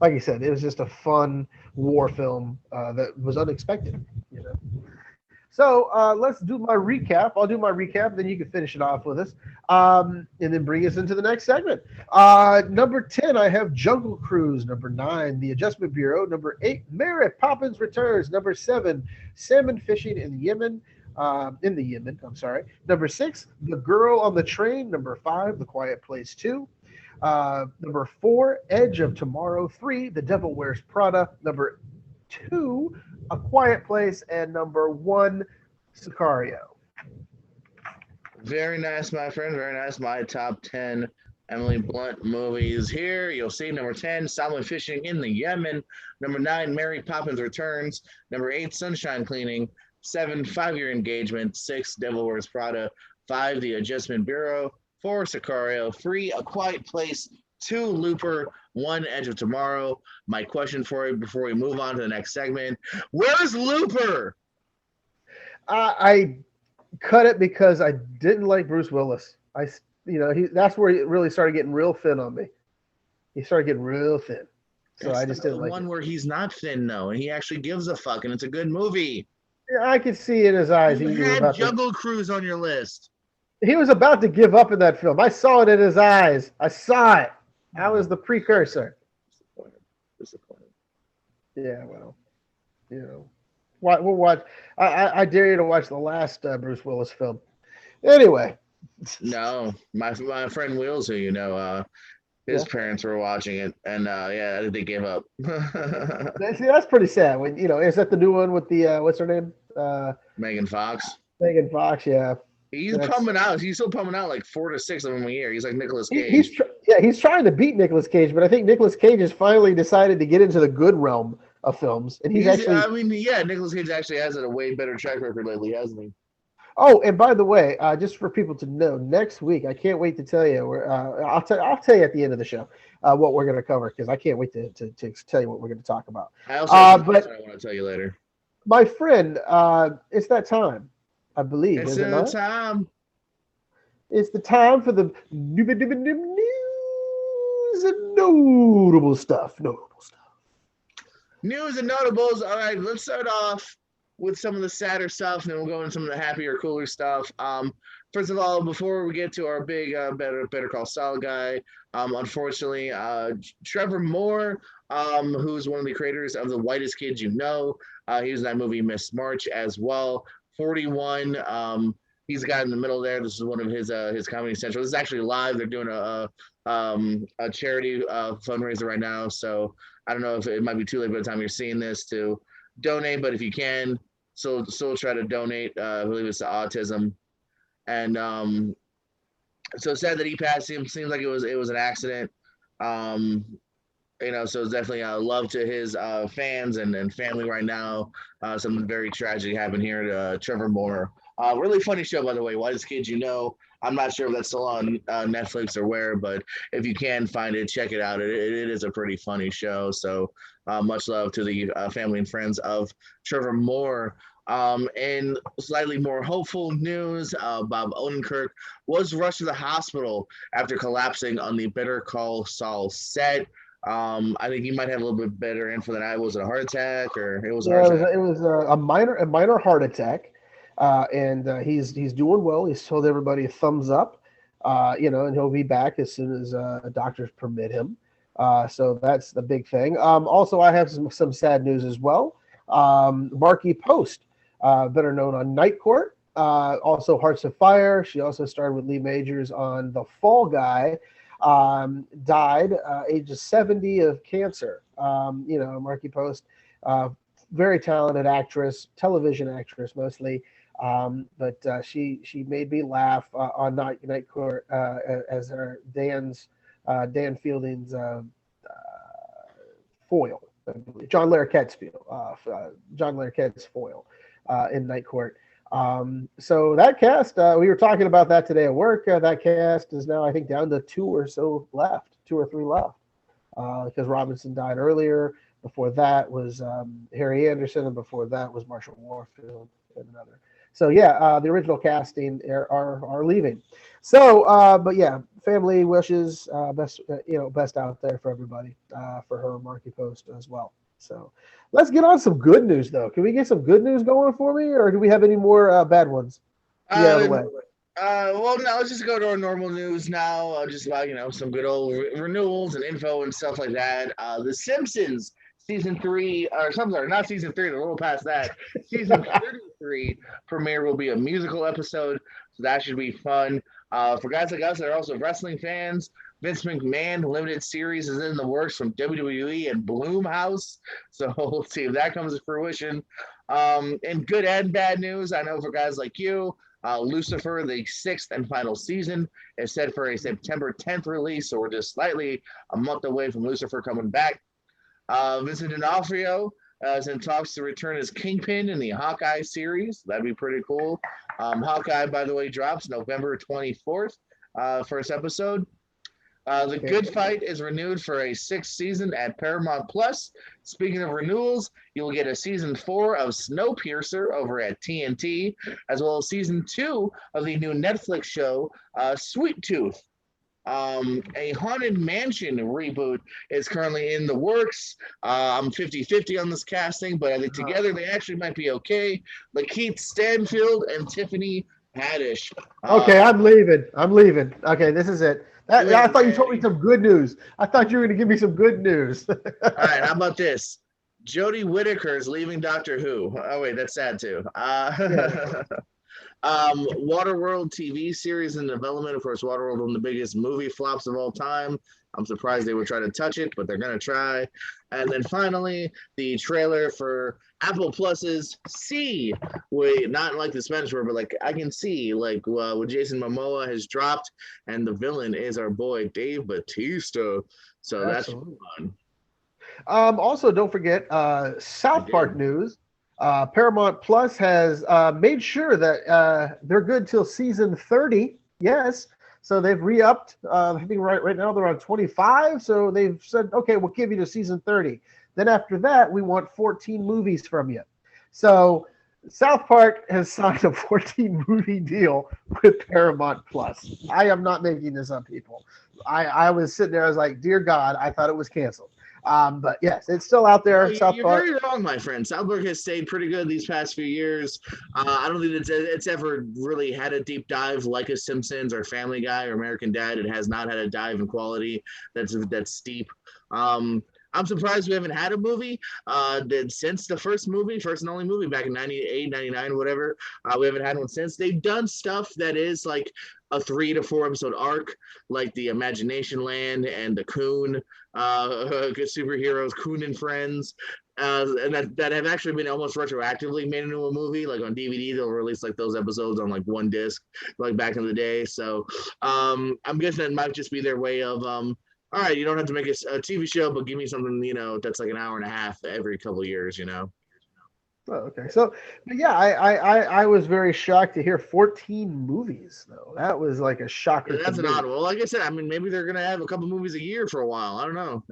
like you said, it was just a fun war film that was unexpected. So let's do my recap. I'll do my recap, then you can finish it off with us, and then bring us into the next segment. Number 10, I have Jungle Cruise. Number 9, The Adjustment Bureau. Number 8, Mary Poppins Returns. Number 7, Salmon Fishing in Yemen. I'm sorry. Number 6, The Girl on the Train. Number 5, The Quiet Place 2. Number 4, Edge of Tomorrow. 3, The Devil Wears Prada. Number 2, A Quiet Place. And number 1, Sicario. Very nice, my friend. Very nice. My top 10 Emily Blunt movies here. You'll see number 10, Salmon Fishing in the Yemen. Number 9, Mary Poppins Returns. Number 8, Sunshine Cleaning. 7, 5-Year Engagement. 6, Devil Wears Prada. 5, The Adjustment Bureau. 4, Sicario. 3, A Quiet Place. 2, Looper. 1, Edge of Tomorrow. My question for you before we move on to the next segment: where's Looper? I cut it because I didn't like Bruce Willis. That's where he really started getting real thin on me. He started getting real thin. So I just didn't like one where he's not thin though, and he actually gives a fuck, and it's a good movie. Yeah, I could see in his eyes. You had Jungle Cruise on your list. He was about to give up in that film. I saw it in his eyes. I saw it. That was the precursor. Disappointed. Yeah, well, we'll watch. I dare you to watch the last Bruce Willis film. Anyway. No, my friend Wheels, who his parents were watching it, and they gave up. See, that's pretty sad. When is that the new one with the what's her name? Megan Fox. Megan Fox, yeah. He's pumping out. He's still pumping out like 4 to 6 of them a year. He's like Nicolas Cage. He's trying to beat Nicolas Cage, but I think Nicolas Cage has finally decided to get into the good realm of films, and Nicolas Cage actually has a way better track record lately, hasn't he? Oh, and by the way, just for people to know, next week I can't wait to tell you. I'll tell you at the end of the show what we're going to cover because I can't wait to tell you what we're going to talk about. I also I want to tell you later. My friend, it's that time. I believe it's the time. It's the time for the news and notable stuff. News and notables. All right, let's start off with some of the sadder stuff, and then we'll go into some of the happier, cooler stuff. First of all, before we get to our big Better Call Saul guy, unfortunately, Trevor Moore, who's one of the creators of The Whitest Kids You Know, he was in that movie Miss March as well. 41. He's got in the middle there. This is one of his Comedy Central. This is actually live. They're doing a charity fundraiser right now. So I don't know if it might be too late by the time you're seeing this to donate, but if you can, still try to donate. I believe it's to autism. And so sad that he passed. Him seems like it was an accident. So it's definitely love to his fans and family right now. Something very tragic happened here to Trevor Moore. Really funny show, by the way. Whitest Kids You Know. I'm not sure if that's still on Netflix or where, but if you can find it, check it out. It is a pretty funny show. So much love to the family and friends of Trevor Moore. And slightly more hopeful news, Bob Odenkirk was rushed to the hospital after collapsing on the Better Call Saul set. I think you might have a little bit better info than I was. It a heart attack, or it was a heart attack? It was a minor heart attack. And he's doing well. He's told everybody a thumbs up, and he'll be back as soon as doctors permit him. So that's the big thing. Also, I have some sad news as well. Markie Post, better known on Night Court, also Hearts of Fire. She also starred with Lee Majors on The Fall Guy. Died ages 70 of cancer. Markie Post, very talented actress, television actress mostly. But she made me laugh on Night Court as her Dan Fielding's foil, I believe. John Larroquette's foil in Night Court. So that cast, we were talking about that today at work. That cast is now, I think, down to two or three left, because Robinson died earlier. Before that was Harry Anderson, and before that was Marshall Warfield and another. So yeah, the original casting are leaving. So, but yeah, family wishes best out there for everybody, for her, Markie Post as well. So let's get on some good news, though. Can we get some good news going for me, or do we have any more bad ones? Well, no, let's just go to our normal news now. Just about some good old renewals and info and stuff like that. The Simpsons season 3, or something, or not season 3, they're a little past that. Season 33 premiere will be a musical episode, so that should be fun. For guys like us that are also wrestling fans, Vince McMahon limited series is in the works from WWE and Blumhouse, so we'll see if that comes to fruition. And good and bad news, I know for guys like you, Lucifer, the 6th and final season, is set for a September 10th release, so we're just slightly a month away from Lucifer coming back. Vincent D'Onofrio is in talks to return as Kingpin in the Hawkeye series. That'd be pretty cool. Hawkeye, by the way, drops November 24th, first episode. The Good Fight is renewed for a 6th season at Paramount Plus. Speaking of renewals, you'll get a season 4 of Snowpiercer over at TNT, as well as season 2 of the new Netflix show, Sweet Tooth. A Haunted Mansion reboot is currently in the works. I'm 50-50 on this casting, but I think together they actually might be okay. Lakeith Stanfield and Tiffany Haddish. Okay, I'm leaving. Okay, this is it. I thought you told me some good news. I thought you were going to give me some good news. All right, how about this? Jodie Whittaker is leaving Doctor Who. Oh, wait, that's sad too. Waterworld TV series in development. Of course, Waterworld, one of the biggest movie flops of all time. I'm surprised they would try to touch it, but they're going to try. And then finally, the trailer for Apple Plus's See, not like the Spanish word, but like I Can See, like what Jason Momoa has dropped, and the villain is our boy Dave Bautista. So that's fun. Also, don't forget South Park news. Paramount Plus has made sure that they're good till season 30. Yes. So they've re-upped. I think right now they're on 25. So they've said, okay, we'll give you to season 30. Then after that, we want 14 movies from you. So South Park has signed a 14-movie deal with Paramount Plus. I am not making this up, people. I was sitting there. I was like, dear God, I thought it was canceled. But yes, it's still out there. No, you're very wrong, my friend. South Park has stayed pretty good these past few years. I don't think it's ever really had a deep dive like a Simpsons or Family Guy or American Dad. It has not had a dive in quality that's steep. I'm surprised we haven't had a movie since the first and only movie back in 98, 99, whatever. We haven't had one since. They've done stuff that is like a 3 to 4 episode arc, like the Imagination Land and the Coon superheroes, Coon and Friends, and that have actually been almost retroactively made into a movie. Like on DVD, they'll release like those episodes on like one disc, like back in the day. So I'm guessing it might just be their way of all right, you don't have to make a TV show, but give me something, that's like an hour and a half every couple of years, Oh, okay. So, but yeah, I was very shocked to hear 14 movies, though. That was like a shocker. Yeah, that's an odd one. Well, like I said, I mean, maybe they're going to have a couple movies a year for a while. I don't know.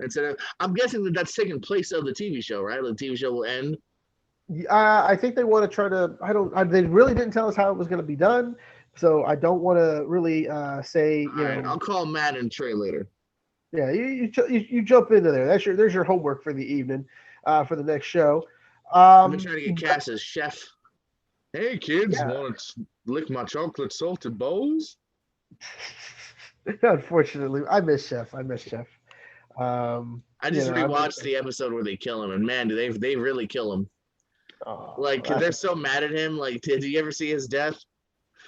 I'm guessing that's taking place of the TV show, right? Like the TV show will end. I think they want to try to. They really didn't tell us how it was going to be done, so I don't want to really say. All right, I'll call Matt and Trey later. Yeah, you jump into there. There's your homework for the evening, for the next show. I'm gonna try to get cast as Chef. Hey kids, want to lick my chocolate salted bowls? Unfortunately, I miss Chef. I just rewatched the episode where they kill him, and man, do they really kill him? Like they're so mad at him. Like, did you ever see his death?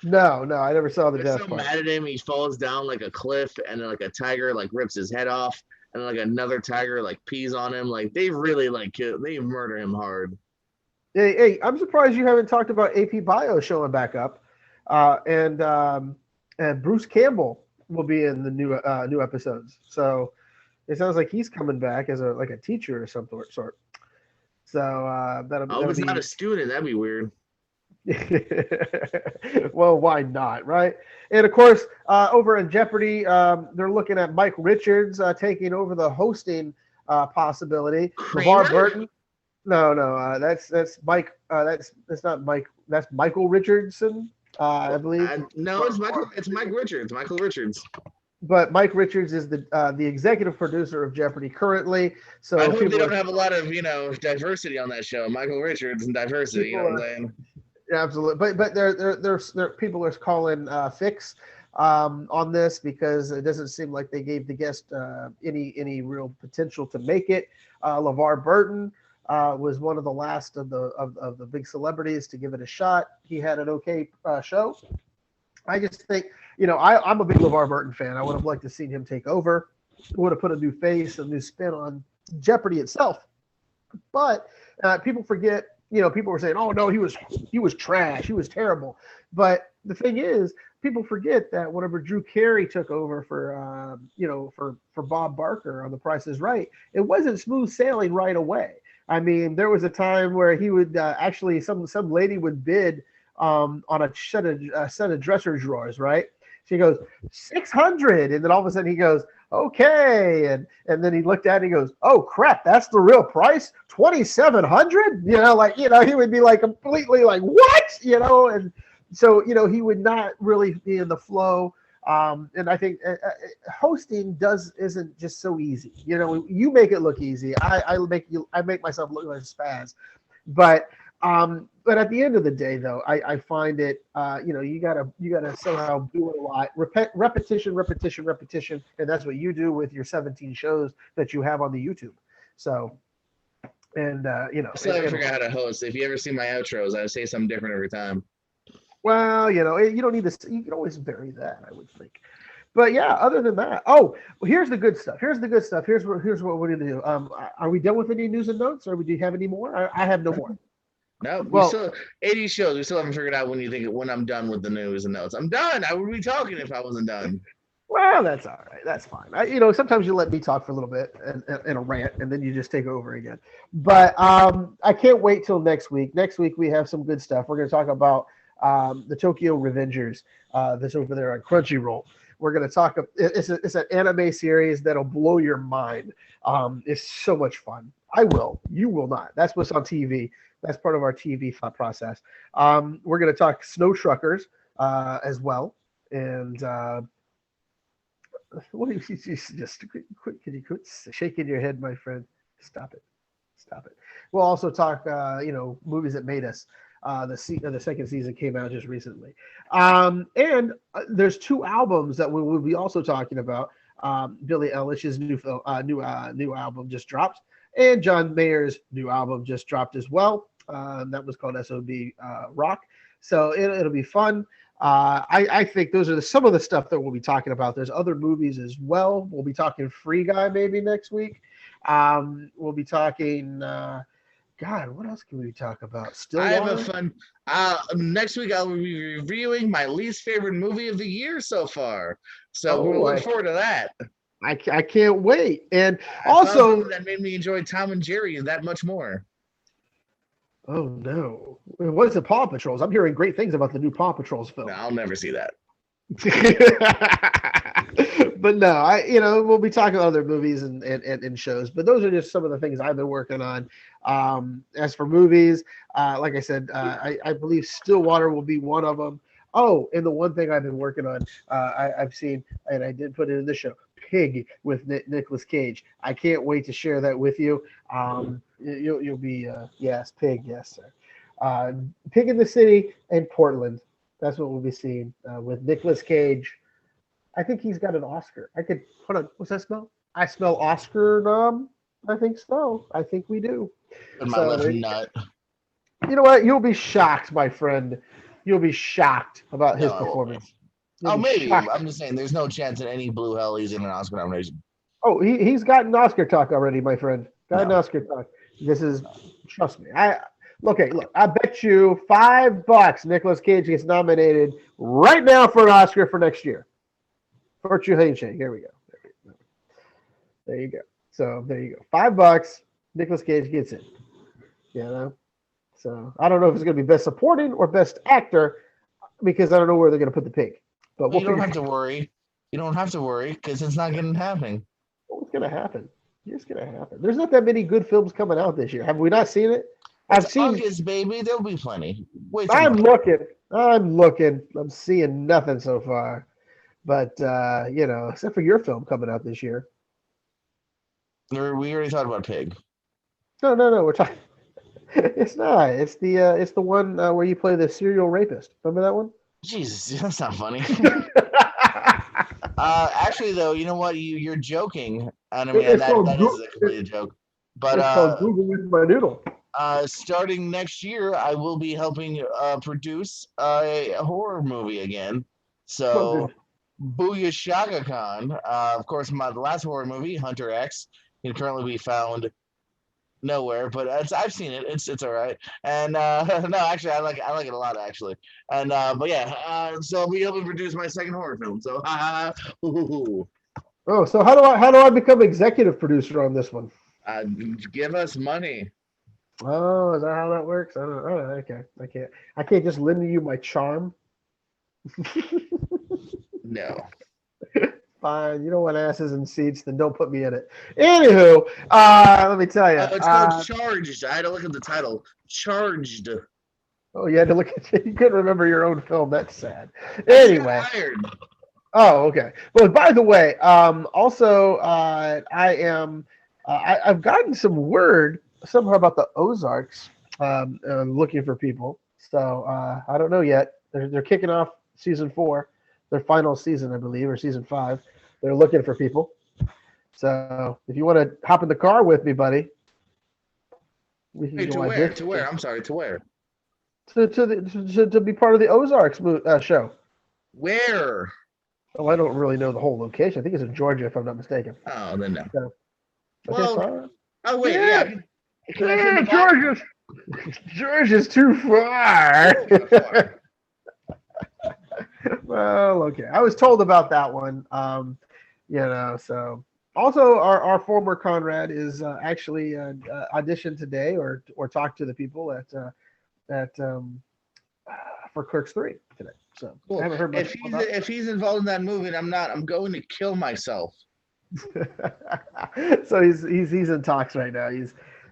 No, I never saw the death. So mad at him, he falls down like a cliff, and then like a tiger like rips his head off, and like another tiger like pees on him. Like they really they murder him hard. Hey, I'm surprised you haven't talked about AP Bio showing back up, and Bruce Campbell will be in the new episodes. So it sounds like he's coming back as a teacher or some sort. So that'll he's not a student. That'd be weird. Well, why not, right? And of course, over in Jeopardy, they're looking at Mike Richards taking over the hosting possibility. LeVar Burton. No, that's Mike. That's not Mike. That's Michael Richardson, I believe. No, it's Michael. It's Mike Richards. Michael Richards. But Mike Richards is the executive producer of Jeopardy currently. So I hope they don't have a lot of diversity on that show. Michael Richards and diversity. You know what I'm saying? Absolutely, but there people are calling fix on this because it doesn't seem like they gave the guest any real potential to make it. LeVar Burton was one of the last of the big celebrities to give it a shot. He had an okay show. I just think I'm a big LeVar Burton fan. I would have liked to seen him take over. Would have put a new face, a new spin on Jeopardy itself. But people forget. People were saying, "Oh no, he was trash. He was terrible." But the thing is, people forget that whenever Drew Carey took over for Bob Barker on The Price Is Right, it wasn't smooth sailing right away. I mean, there was a time where he would actually some lady would bid on a set of dresser drawers, right? She goes 600, and then all of a sudden he goes, okay, and then he looked at it and he goes, oh crap, that's the real price, 2,700. He would be like completely like what, and so he would not really be in the flow. And I think hosting isn't just so easy. You make it look easy. I make myself look like a spaz, but at the end of the day, though, I find it, you gotta somehow do it a lot, repetition, and that's what you do with your 17 shows that you have on the YouTube. So, and I still haven't figured out how to host. If you ever see my outros, I say something different every time. Well, you don't need to. You can always vary that, I would think. But yeah, other than that, here's the good stuff. Here's what we're gonna do. Are we done with any news and notes, or do you have any more? I have no more. No, we still 80 shows. We still haven't figured out when I'm done with the news and notes. I'm done. I would be talking if I wasn't done. Well, that's all right. That's fine. Sometimes you let me talk for a little bit in a rant, and then you just take over again. But I can't wait till next week. Next week we have some good stuff. We're going to talk about the Tokyo Revengers that's over there on Crunchyroll. We're going to talk. It's an anime series that'll blow your mind. It's so much fun. I will. You will not. That's what's on TV. That's part of our TV thought process. We're going to talk Snow Truckers as well. And What if you just quit? Can you quit shaking your head, my friend? Stop it. Stop it. We'll also talk, movies that made us. The second season came out just recently, and there's two albums that we will be also talking about. Billie Eilish's new album just dropped, and John Mayer's new album just dropped as well. That was called SOB Rock. So it'll be fun. I think those are some of the stuff that we'll be talking about. There's other movies as well. We'll be talking Free Guy maybe next week. We'll be talking. God, what else can we talk about? I have a fun. Next week I'll be reviewing my least favorite movie of the year so far. So we're looking forward to that. I can't wait. And also, that made me enjoy Tom and Jerry that much more. Oh no! What is it? Paw Patrols. I'm hearing great things about the new Paw Patrols film. No, I'll never see that. But no, we'll be talking about other movies and shows. But those are just some of the things I've been working on. As for movies, like I said, I believe Stillwater will be one of them. Oh, and the one thing I've been working on, I've seen, and I did put it in the show, Pig with Nicolas Cage. I can't wait to share that with you. You'll be yes, Pig, yes, sir. Pig in the City and Portland. That's what we'll be seeing with Nicolas Cage. I think he's got an Oscar. I could hold on. What's that smell? I smell Oscar nom. I think so. I think we do. And my left nut. You know what? You'll be shocked, my friend. You'll be shocked about his performance. Maybe. Shocked. I'm just saying, there's no chance that any blue hell he's in an Oscar nomination. Oh, he's gotten Oscar talk already, my friend. Got an Oscar talk. This is, trust me. Look, I bet you $5 Nicolas Cage gets nominated right now for an Oscar for next year. Virtue Handshake. Here we go. There you go. So there you go. $5. Nicolas Cage gets it. So I don't know if it's going to be best supporting or best actor because I don't know where they're going to put the pig. But you don't have to worry. You don't have to worry because it's not going to happen. What's going to happen? It's going to happen. There's not that many good films coming out this year. Have we not seen it? I've seen August, baby. There'll be plenty. I'm looking. I'm seeing nothing so far. But except for your film coming out this year. We already talked about Pig. No. We're talking. It's not. It's the one where you play the serial rapist. Remember that one? Jesus, that's not funny. Actually, though, you know what? You're joking. And I mean, that is a complete joke. But it's called Google with my noodle. Starting next year, I will be helping produce a horror movie again. So, Booyah Shaka Khan. Of course, the last horror movie, Hunter X, can currently be found nowhere, but I've seen it. It's all right. And no, actually, I like it a lot, actually. And but yeah, so I'll be able to produce my second horror film. So, Oh, so how do I become executive producer on this one? Give us money. Oh, is that how that works? I don't know. Okay, I can't just lend you my charm. No. Fine. You don't want asses in seats, then don't put me in it. Anywho, let me tell you. It's called Charged. I had to look at the title. Charged. Oh, you had to look at you couldn't remember your own film. That's sad. Anyway. Oh, okay. Well, by the way, also I've gotten some word somehow about the Ozarks looking for people. So I don't know yet. They're kicking off season 4. Their final season, I believe, or season 5. They're looking for people. So if you want to hop in the car with me, buddy. To where? To where? I'm sorry, to where? To be part of the Ozarks show. Where? Oh, I don't really know the whole location. I think it's in Georgia, if I'm not mistaken. Oh, then no. So, okay, oh, wait, yeah. Georgia's too far. Well, okay. I was told about that one. So also our former Conrad is actually auditioned today or talked to the people at for Clerks 3 today. So cool. I haven't heard much if he's involved in that movie and I'm not, I'm going to kill myself. So he's in talks right now.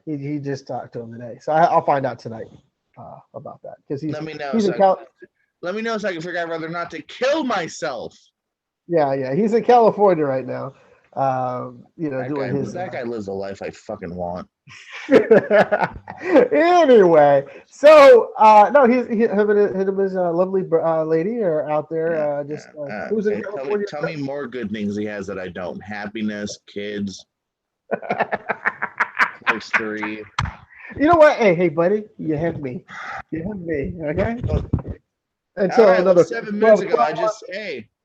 He just talked to him today. So I'll find out tonight about that because let me know so I can figure out whether or not to kill myself. Yeah. He's in California right now. Doing his. That guy lives a life I fucking want. Anyway, so no, him and his lovely lady are out there cruising California. Tell me more good things he has that I don't. Happiness, kids, history. You know what? Hey, buddy, you have me. Okay. Until right, another 7 minutes ago,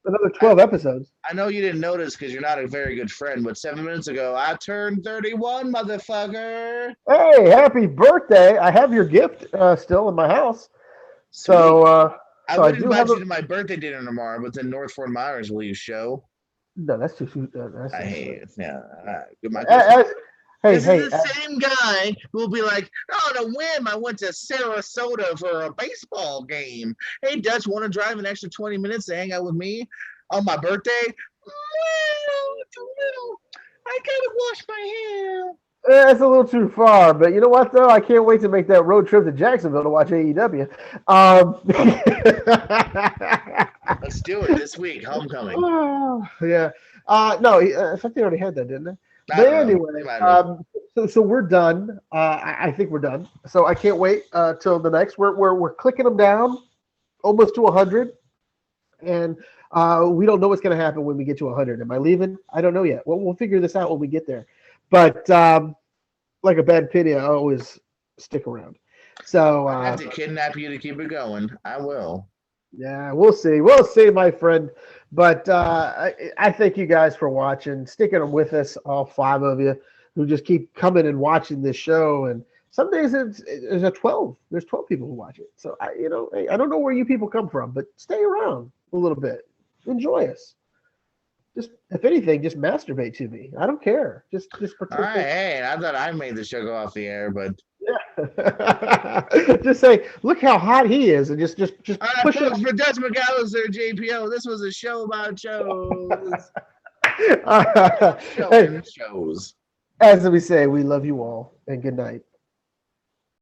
another 12 episodes. I know you didn't notice because you're not a very good friend, but 7 minutes ago, I turned 31, motherfucker. Hey, happy birthday. I have your gift still in my house. Sweet. So I would invite you to my birthday dinner tomorrow, but it's in North Fort Myers. Will you show? No, that's too soon. I hate it. Yeah. This is the same guy who will be like, on a whim, I went to Sarasota for a baseball game. Hey, Dutch, want to drive an extra 20 minutes to hang out with me on my birthday? Well, it's a little. I gotta wash my hair. It's a little too far, but you know what, though? I can't wait to make that road trip to Jacksonville to watch AEW. Let's do it this week, homecoming. Yeah. No, I think they already had that, didn't they? But anyway, so we're done. I think we're done. So I can't wait till the next. We're clicking them down, almost to 100, and we don't know what's going to happen when we get to 100. Am I leaving? I don't know yet. We'll figure this out when we get there. But like a bad pity, I always stick around. So I have to kidnap you to keep it going. I will. Yeah, we'll see. We'll see, my friend. But I thank you guys for watching, sticking with us, all 5 of you who just keep coming and watching this show. And some days it's a 12. There's 12 people who watch it. So I don't know where you people come from, but stay around a little bit. Enjoy us. Just, if anything, just masturbate to me. I don't care. Just participate. All right, hey, I thought I made the show go off the air, but just say, look how hot he is, and just push it. For Dutch McAllister, JPO, this was a show about shows. Shows. As we say, we love you all, and good night.